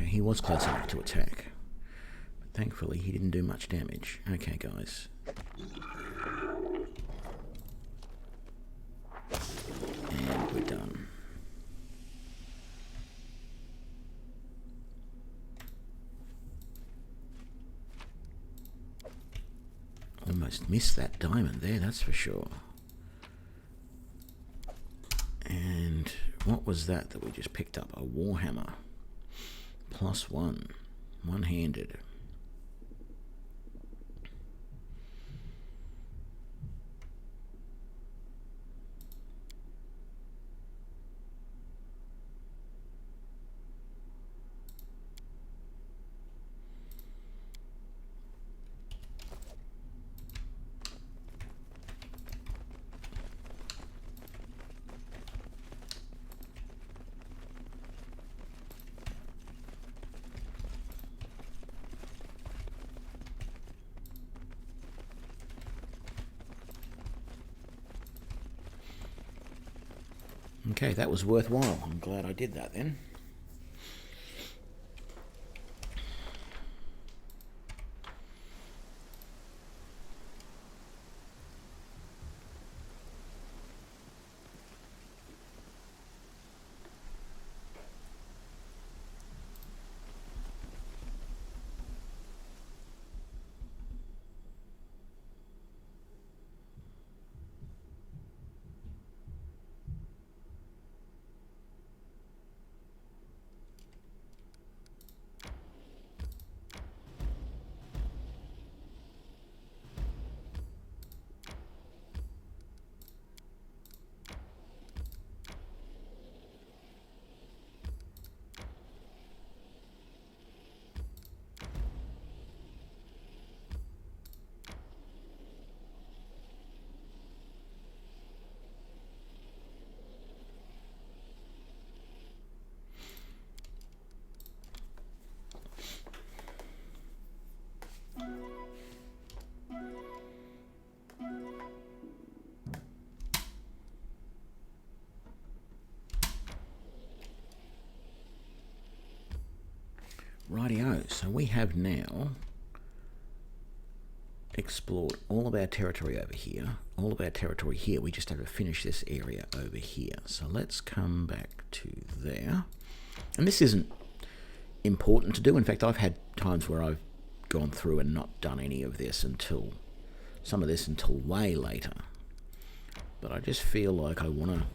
He was close enough to attack, but thankfully he didn't do much damage. Okay, guys. And we're done. Almost missed that diamond there, that's for sure. And what was that we just picked up? A warhammer. +1. One-handed. Okay, that was worthwhile. I'm glad I did that then. Rightio, so we have now explored all of our territory over here, all of our territory here. We just have to finish this area over here. So let's come back to there. And this isn't important to do. In fact, I've had times where I've gone through and not done any of this until way later. But I just feel like I want to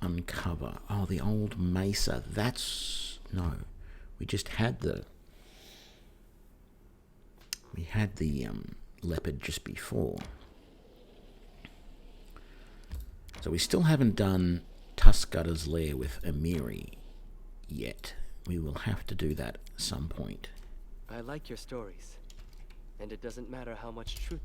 uncover. Oh, the old mesa. No. We just had the leopard just before. So we still haven't done Tuscutter's lair with Amiri yet. We will have to do that at some point. I like your stories. And it doesn't matter how much truth...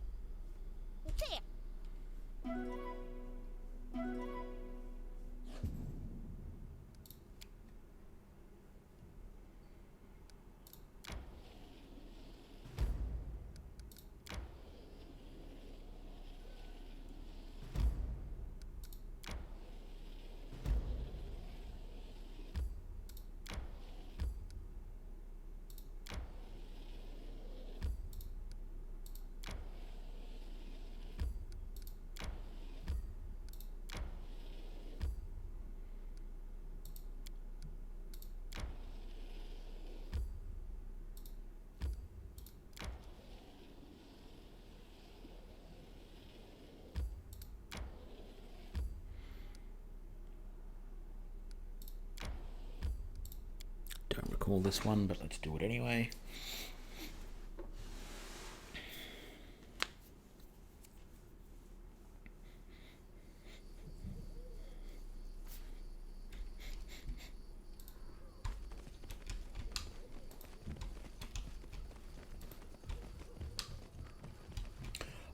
Don't recall this one, but let's do it anyway.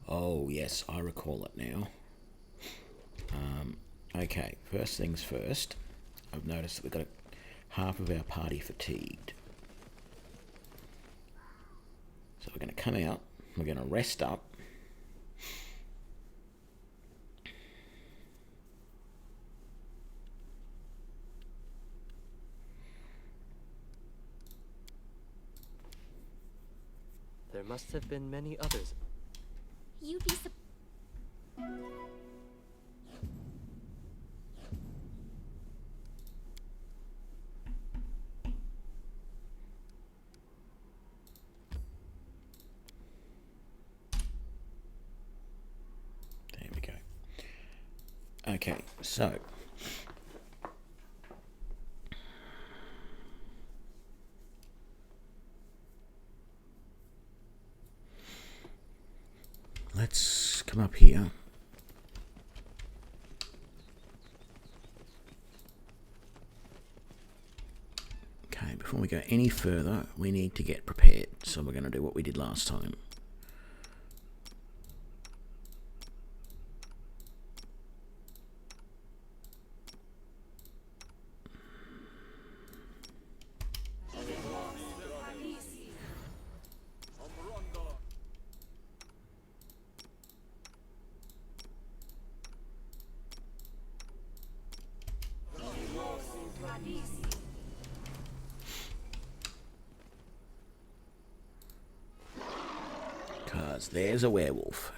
Oh, yes, I recall it now. Okay, first things first. I've noticed that we've got half of our party fatigued. So we're going to come out, we're going to rest up. There must have been many others. You'd be There we go. Okay, so let's come up here. Okay, before we go any further, we need to get prepared. So we're going to do what we did last time. Because there's a werewolf.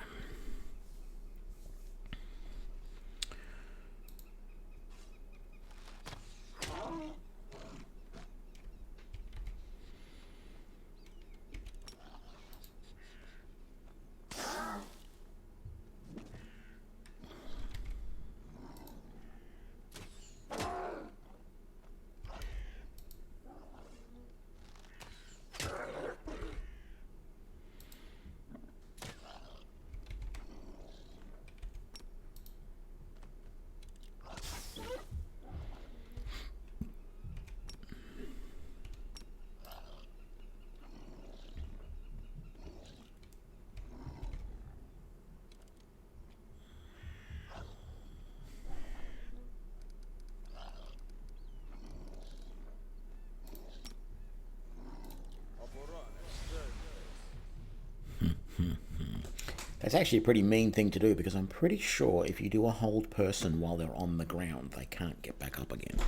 That's actually a pretty mean thing to do, because I'm pretty sure if you do a hold person while they're on the ground, they can't get back up again.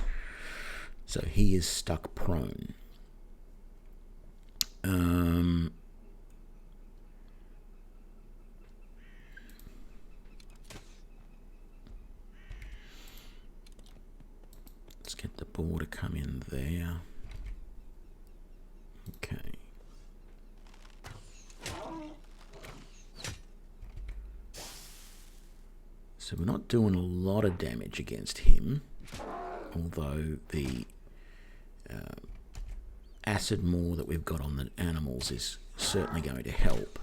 So he is stuck prone. come in there. Okay. So we're not doing a lot of damage against him, although the acid maw that we've got on the animals is certainly going to help.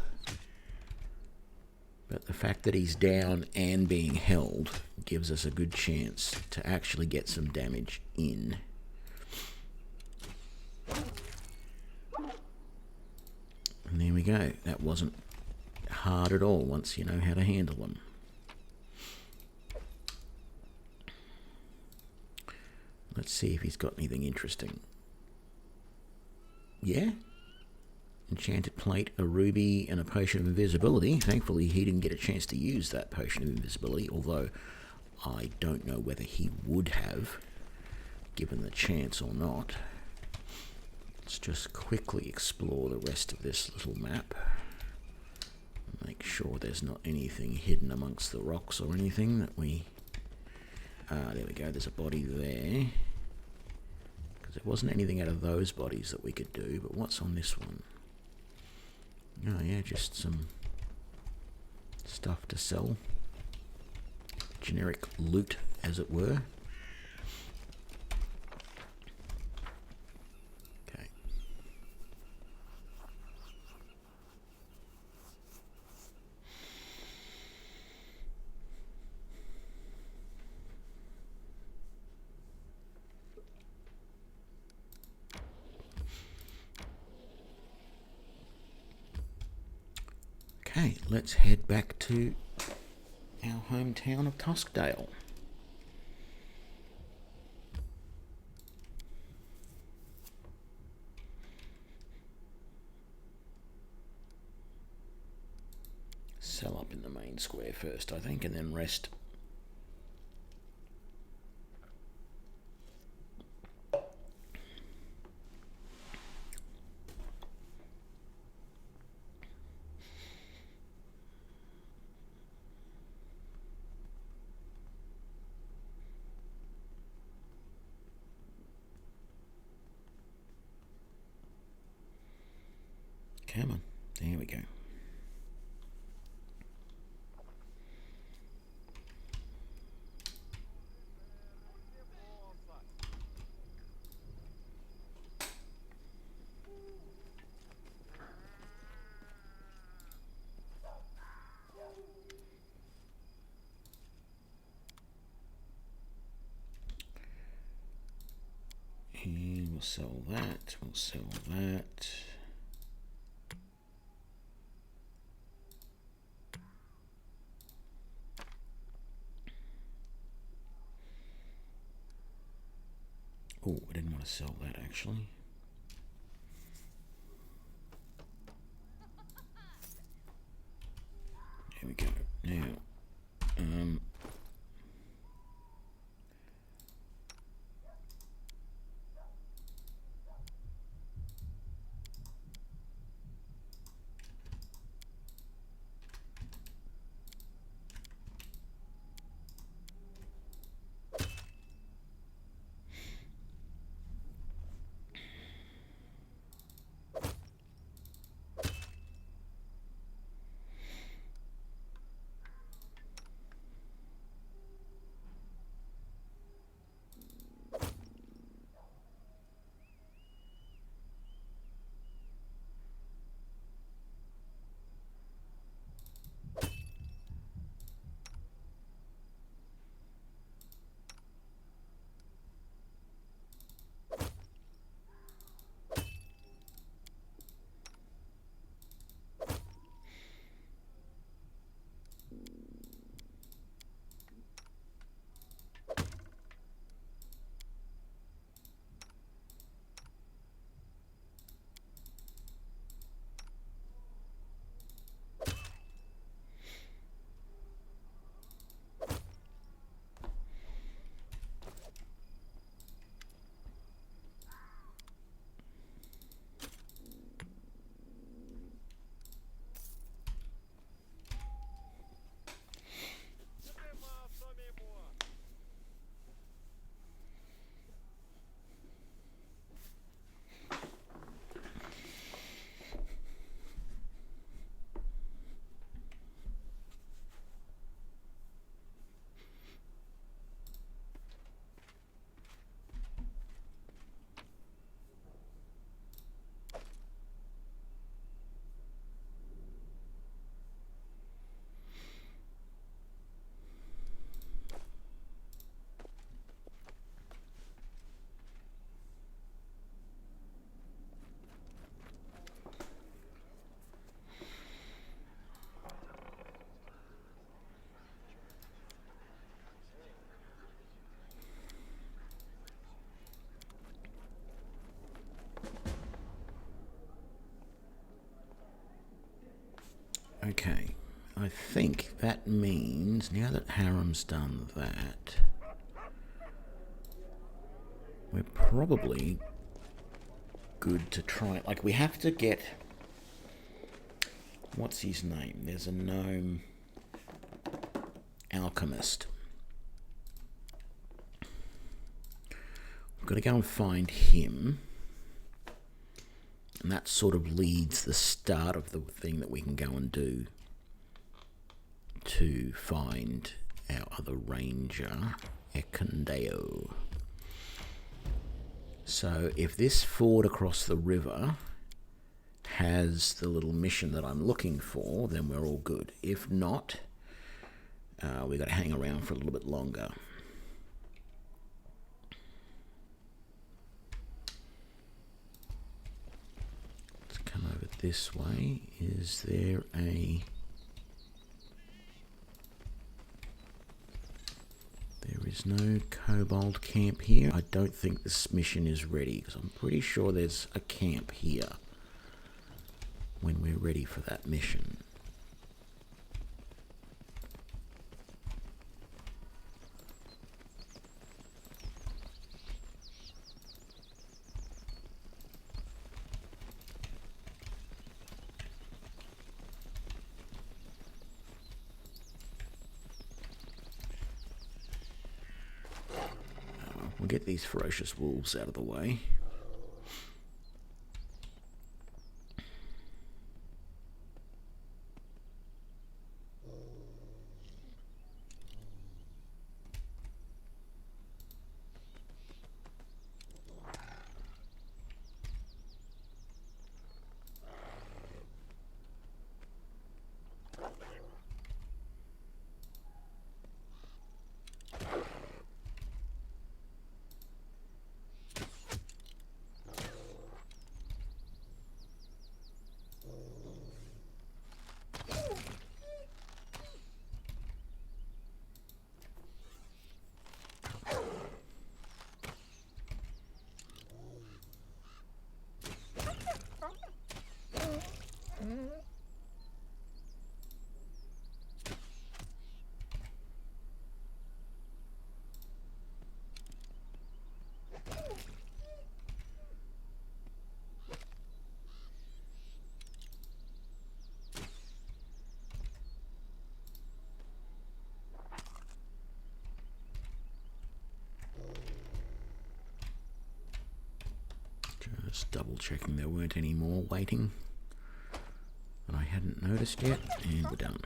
But the fact that he's down and being held gives us a good chance to actually get some damage in. And there we go. That wasn't hard at all once you know how to handle them. Let's see if he's got anything interesting. Yeah? Enchanted plate, a ruby, and a potion of invisibility. Thankfully, he didn't get a chance to use that potion of invisibility, although I don't know whether he would have, given the chance or not. Let's just quickly explore the rest of this little map. Make sure there's not anything hidden amongst the rocks or anything that we... there we go, there's a body there. Because there wasn't anything out of those bodies that we could do, but what's on this one? Oh yeah, just some stuff to sell. Generic loot, as it were. Okay. Okay, let's head back to our hometown of Tuskdale. Sell up in the main square first, I think, and then rest. Come on, there we go. And we'll sell that, we'll sell that. Oh, I didn't want to sell that actually. There we go. Now, Okay, I think that means now that Harem's done that, we're probably good to try. Like, we have to get. What's his name? There's a gnome alchemist. We've got to go and find him. And that sort of leads the start of the thing that we can go and do to find our other ranger, Ekondeo. So if this ford across the river has the little mission that I'm looking for, then we're all good. If not, we've got to hang around for a little bit longer. Let's come over this way. Is there a... There is no kobold camp here. I don't think this mission is ready, because I'm pretty sure there's a camp here when we're ready for that mission. We'll get these ferocious wolves out of the way. Just double checking there weren't any more waiting that I hadn't noticed yet, and we're done.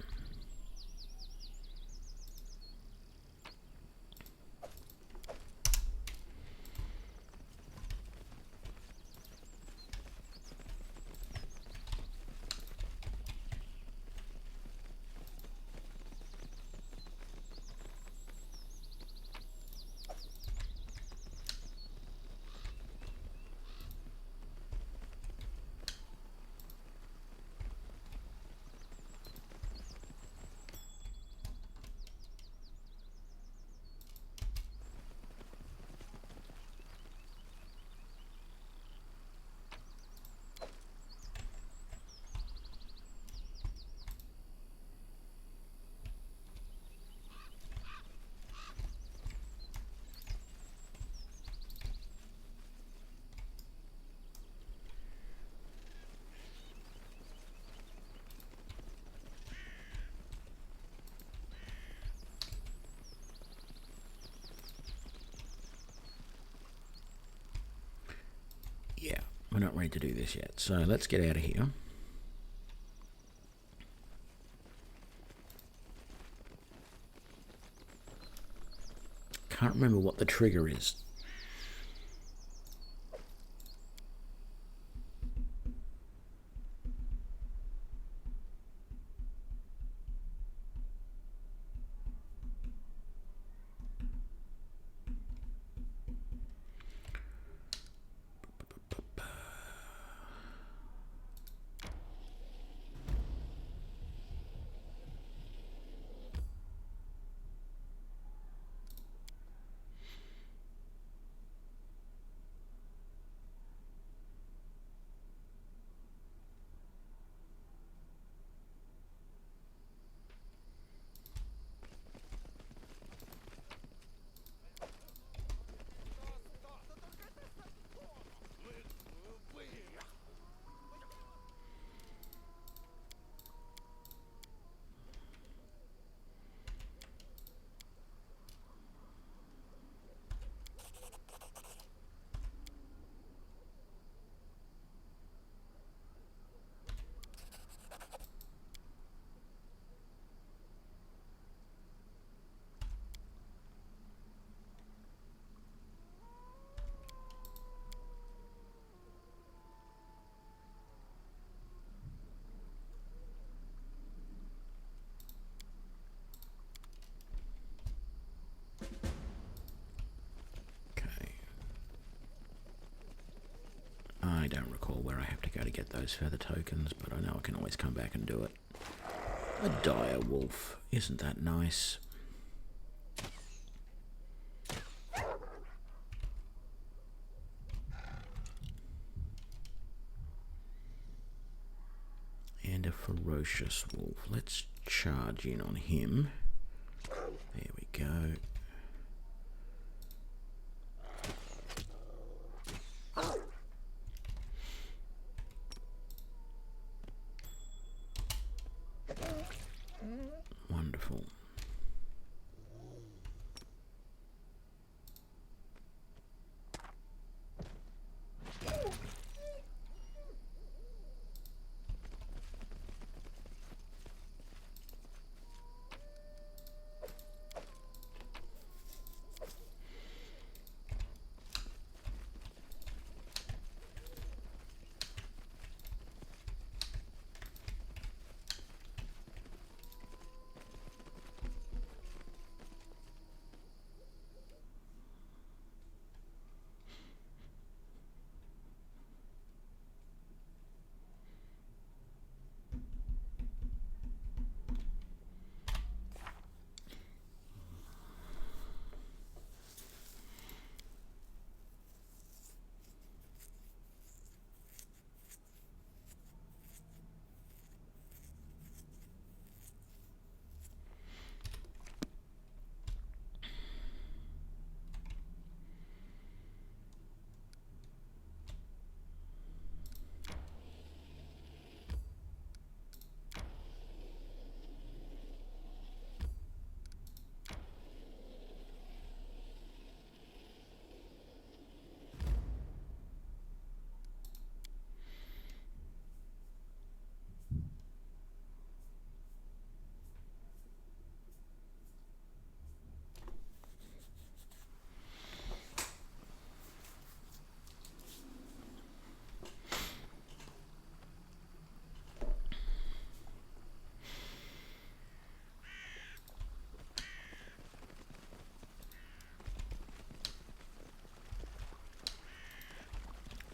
Yeah, we're not ready to do this yet, so let's get out of here. Can't remember what the trigger is. where I have to go to get those feather tokens, but I know I can always come back and do it. A dire wolf. Isn't that nice? And a ferocious wolf. Let's charge in on him. There we go. Wonderful.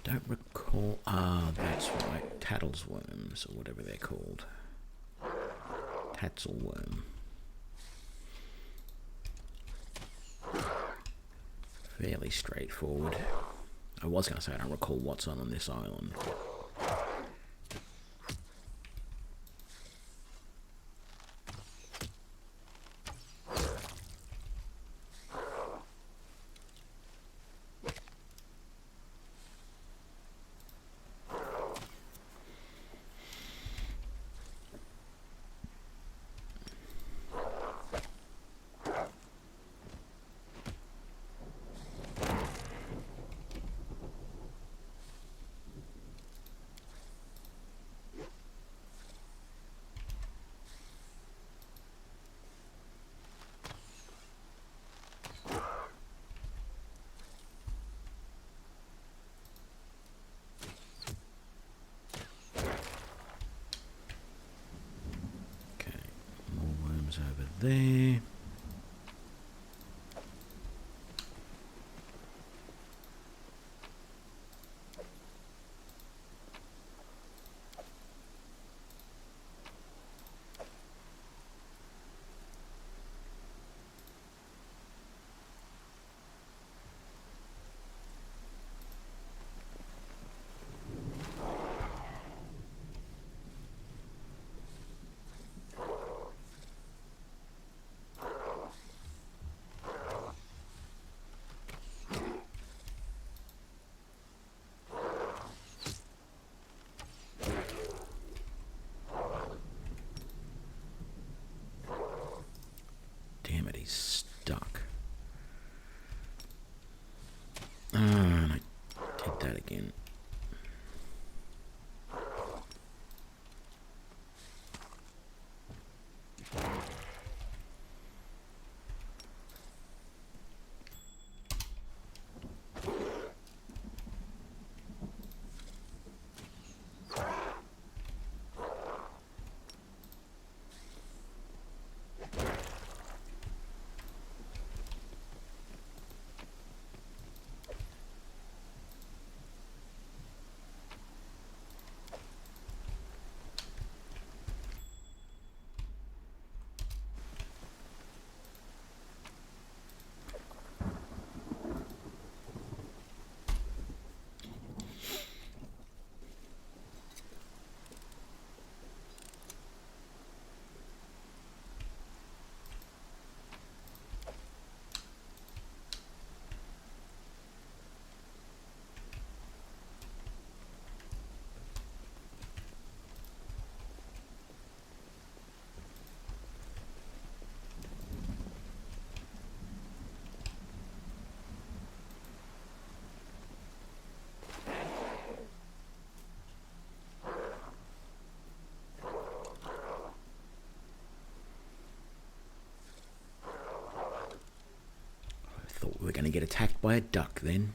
Don't recall. Ah, that's right. Tattlesworms, or whatever they're called. Tatzelworm. Fairly straightforward. I was going to say I don't recall what's on this island. Over there. get attacked by a duck then.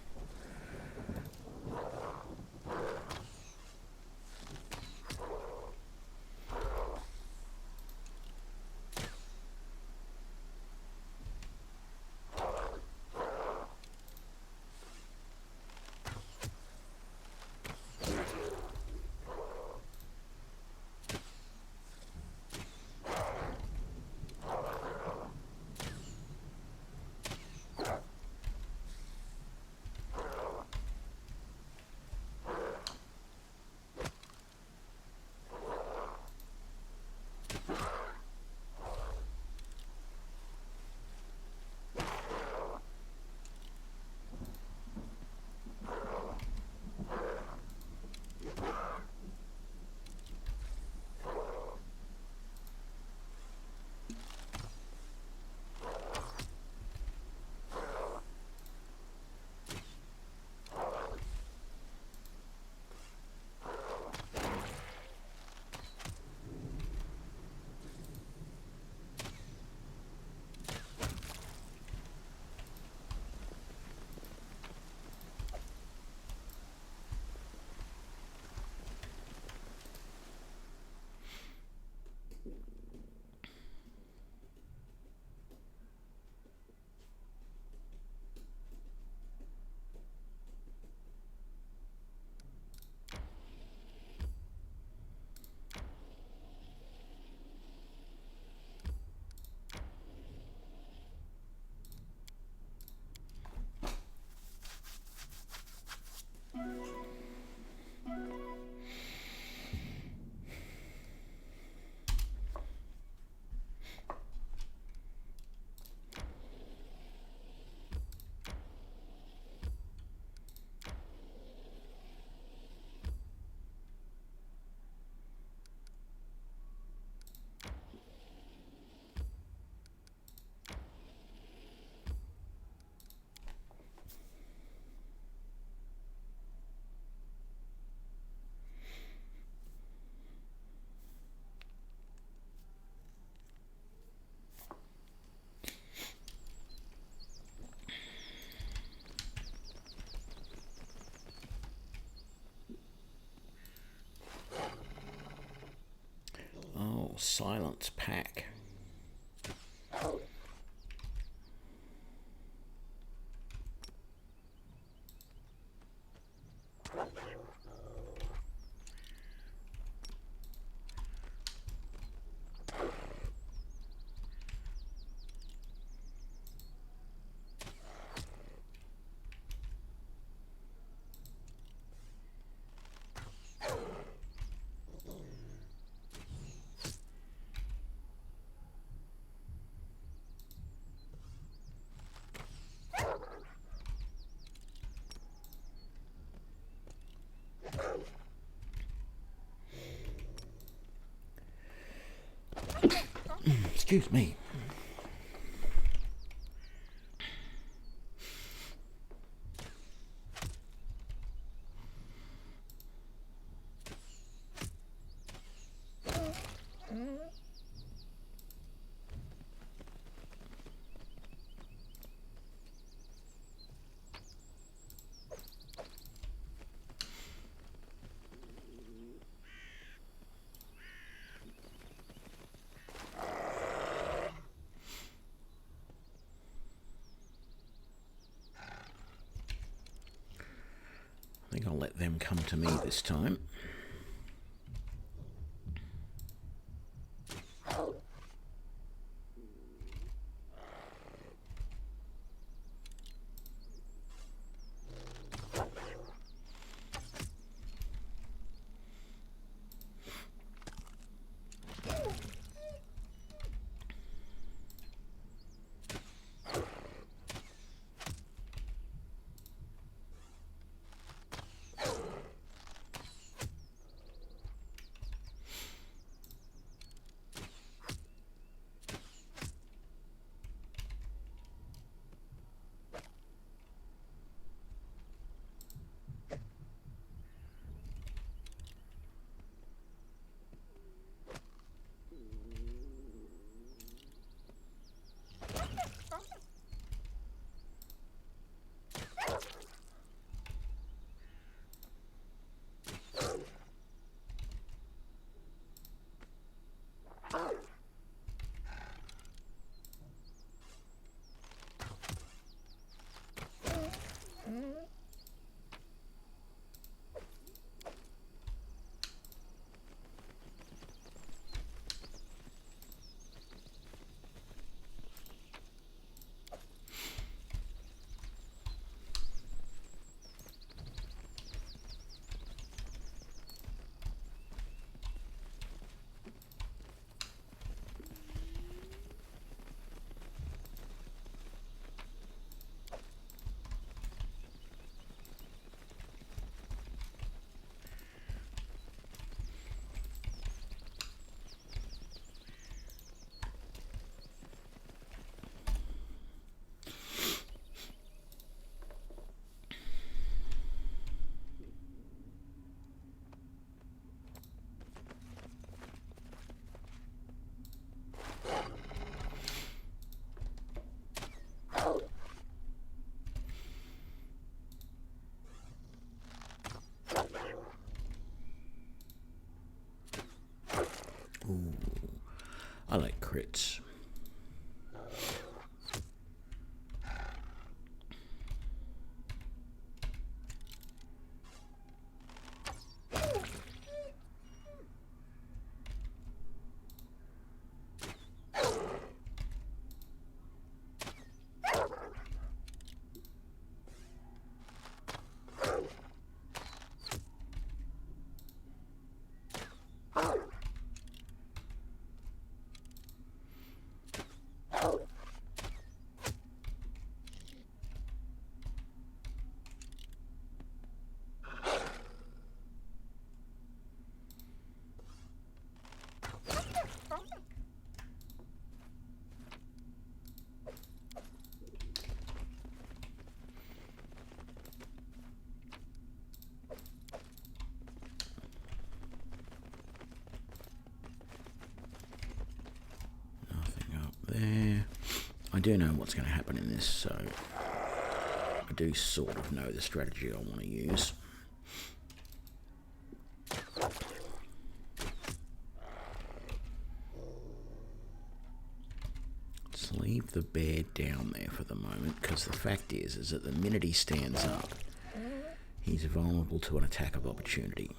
Oh, silence pack. Excuse me. I think I'll let them come to me this time. Ooh, I like crits. Nothing up there. I do know what's going to happen in this, so I do sort of know the strategy I want to use. Let's leave the bear down there for the moment, because the fact is that the minute he stands up, he's vulnerable to an attack of opportunity.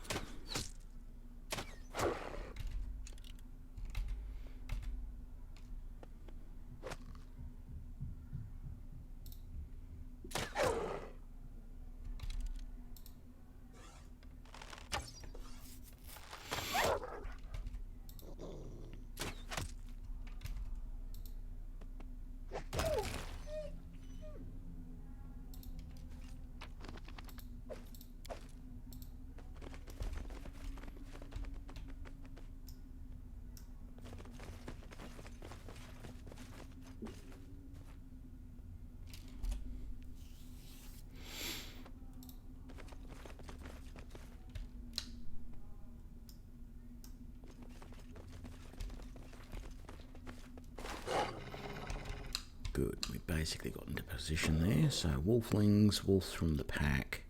Good, we basically got into position there. So wolflings, wolves from the pack.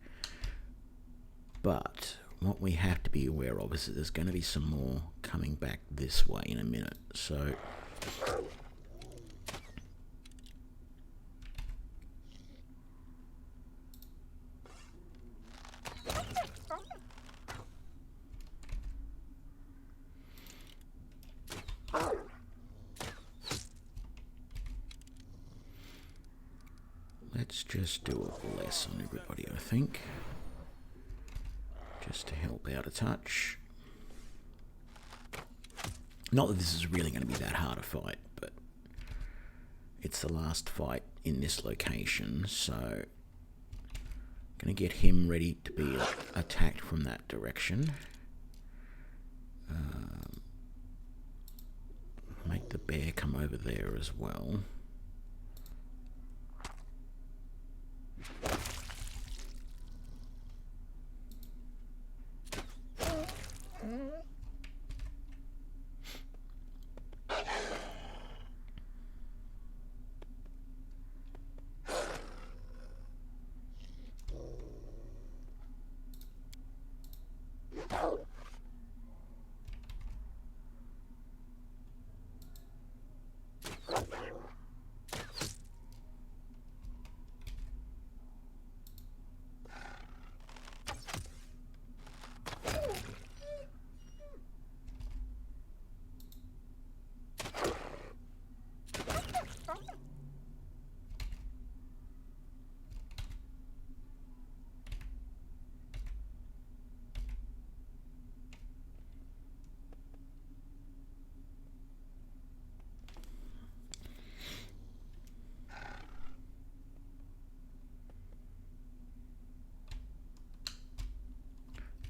But what we have to be aware of is that there's going to be some more coming back this way in a minute. So let's just do a bless on everybody, I think. Just to help out a touch. Not that this is really going to be that hard a fight, but it's the last fight in this location, so going to get him ready to be attacked from that direction. Make the bear come over there as well.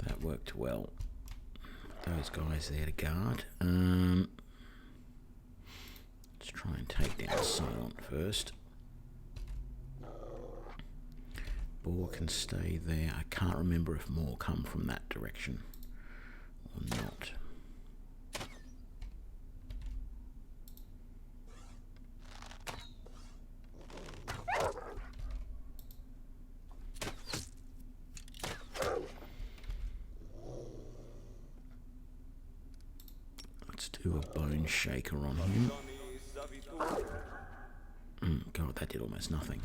That worked well. Those guys there to guard. Let's try and take down Silent first. Boar can stay there. I can't remember if more come from that direction or not. Let's do a bone shaker on him. God, that did almost nothing.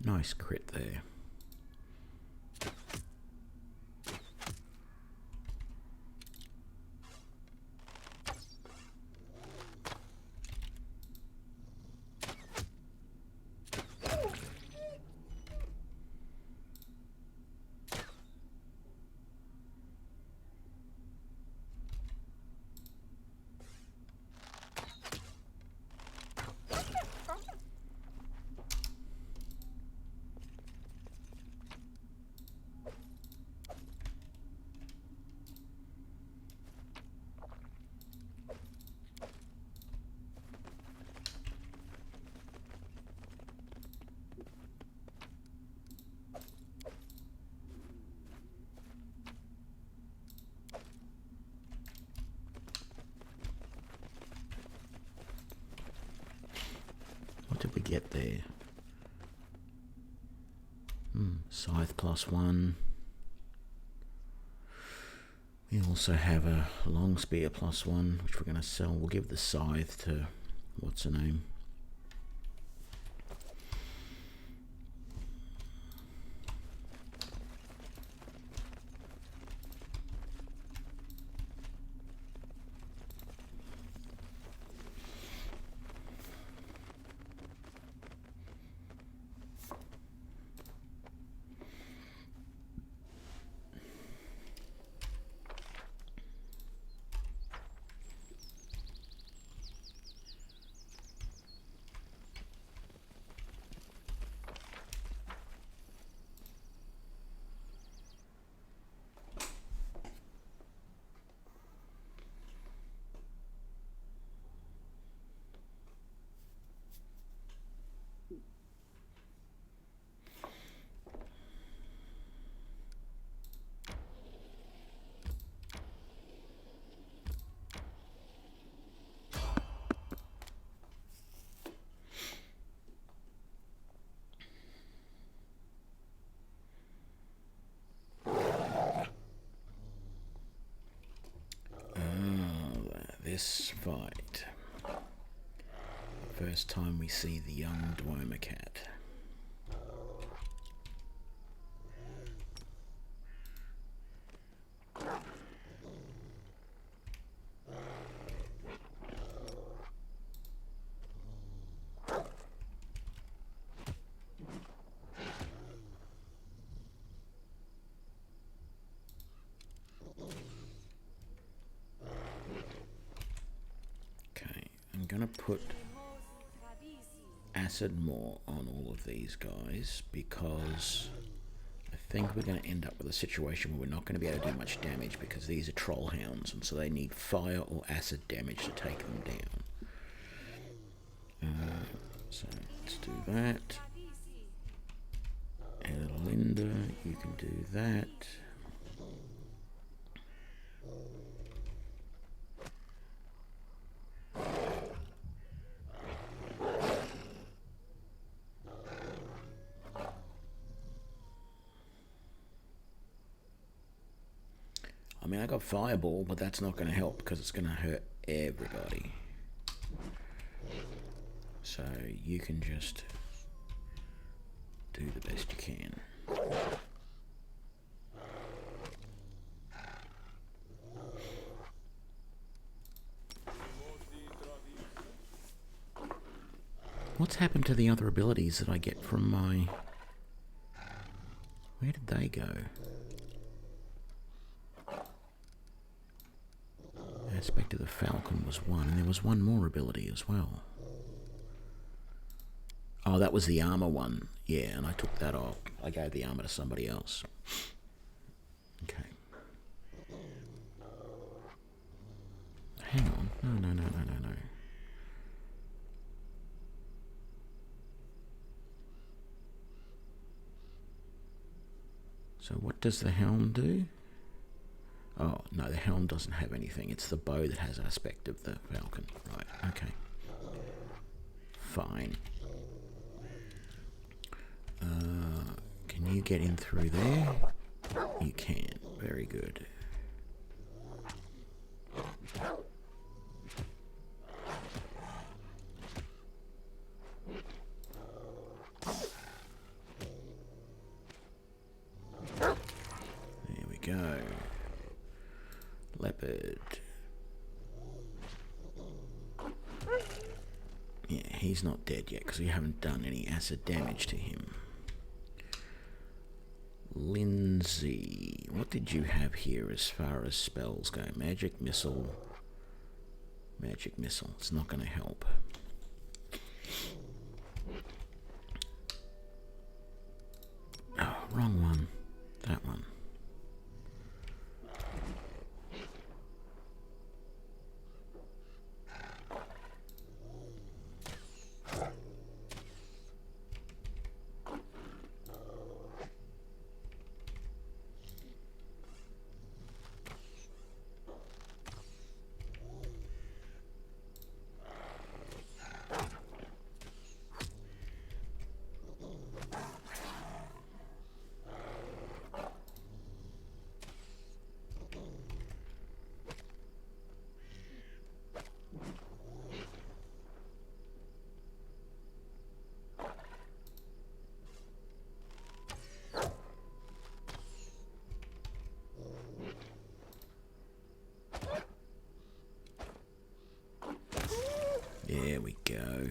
Nice crit there. What did we get there? Scythe +1. We also have a long spear +1, which we're going to sell. We'll give the scythe to, what's her name? This fight. First time we see the young Dwemer cat. I'm gonna put acid more on all of these guys because I think we're going to end up with a situation where we're not going to be able to do much damage because these are troll hounds and so they need fire or acid damage to take them down. So let's do that. Linda, you can do that. I mean, I got Fireball, but that's not going to help because it's going to hurt everybody. So you can just do the best you can. What's happened to the other abilities that I get from my... Where did they go? Aspect of the Falcon was one, and there was one more ability as well. Oh, that was the armor one. Yeah, and I took that off. I gave the armor to somebody else. Okay. Hang on. No. So what does the helm do? Oh, no, the helm doesn't have anything. It's the bow that has aspect of the Falcon. Right, okay. Fine. Can you get in through there? You can. Very good. There we go. Leopard. Yeah, he's not dead yet because we haven't done any acid damage to him. Linzi, what did you have here as far as spells go? Magic missile. Magic missile. It's not going to help. Oh, wrong one. That one. There we go.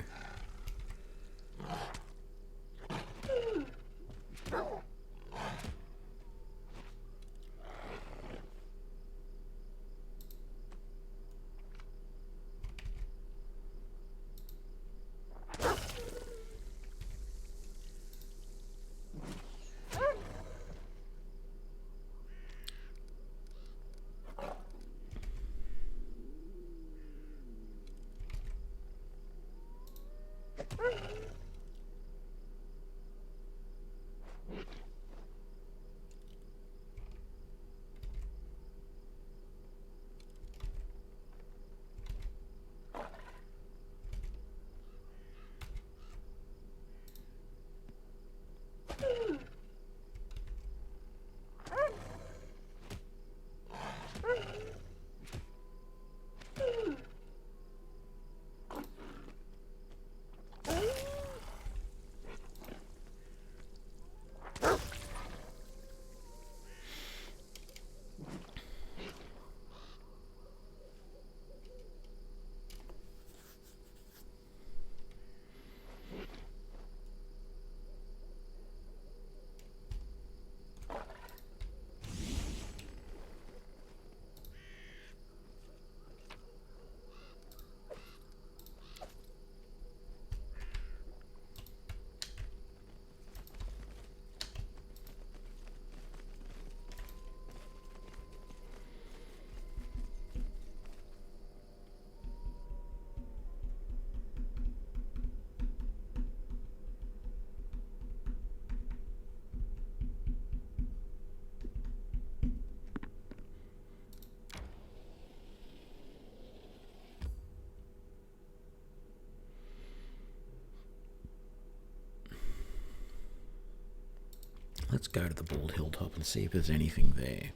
Let's go to the Bald Hilltop and see if there's anything there.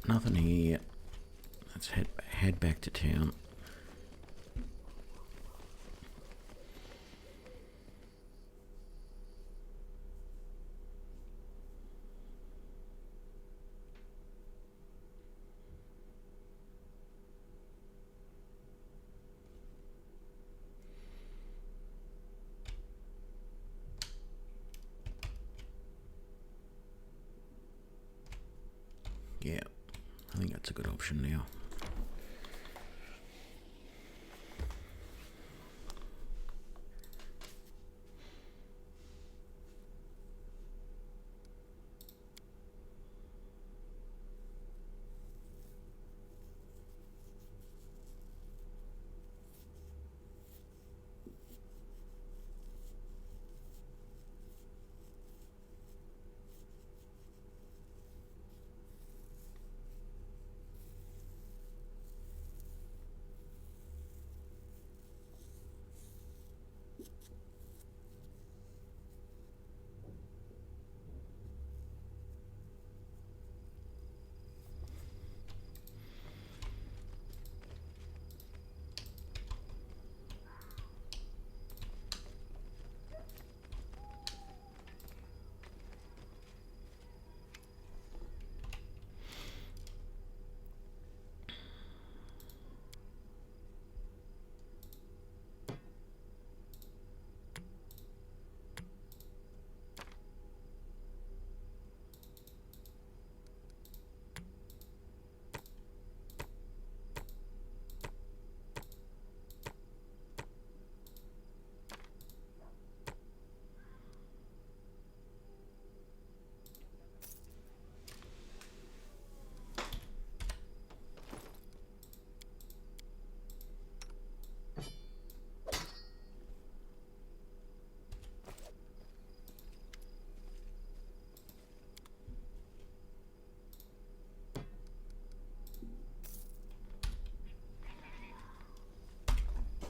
nothing here. Let's head back to town. Yeah, I think that's a good option now.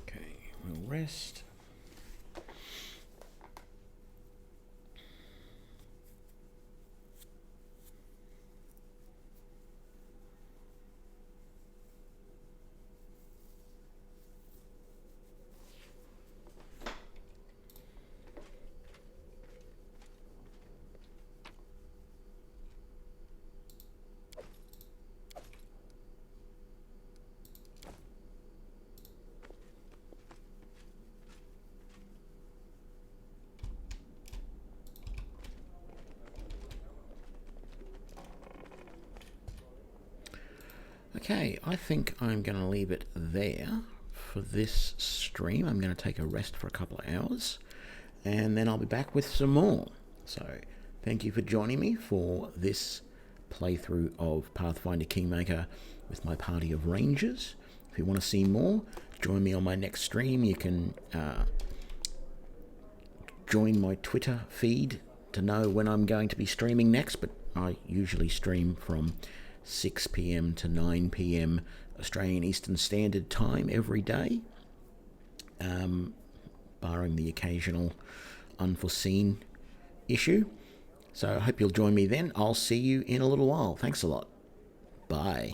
Okay, we'll rest. Okay, I think I'm going to leave it there for this stream. I'm going to take a rest for a couple of hours, and then I'll be back with some more. So, thank you for joining me for this playthrough of Pathfinder Kingmaker with my party of Rangers. If you want to see more, join me on my next stream. You can join my Twitter feed to know when I'm going to be streaming next, but I usually stream from 6 p.m. to 9 p.m. Australian Eastern Standard Time every day, barring the occasional unforeseen issue. So I hope you'll join me then. I'll see you in a little while. Thanks a lot. Bye.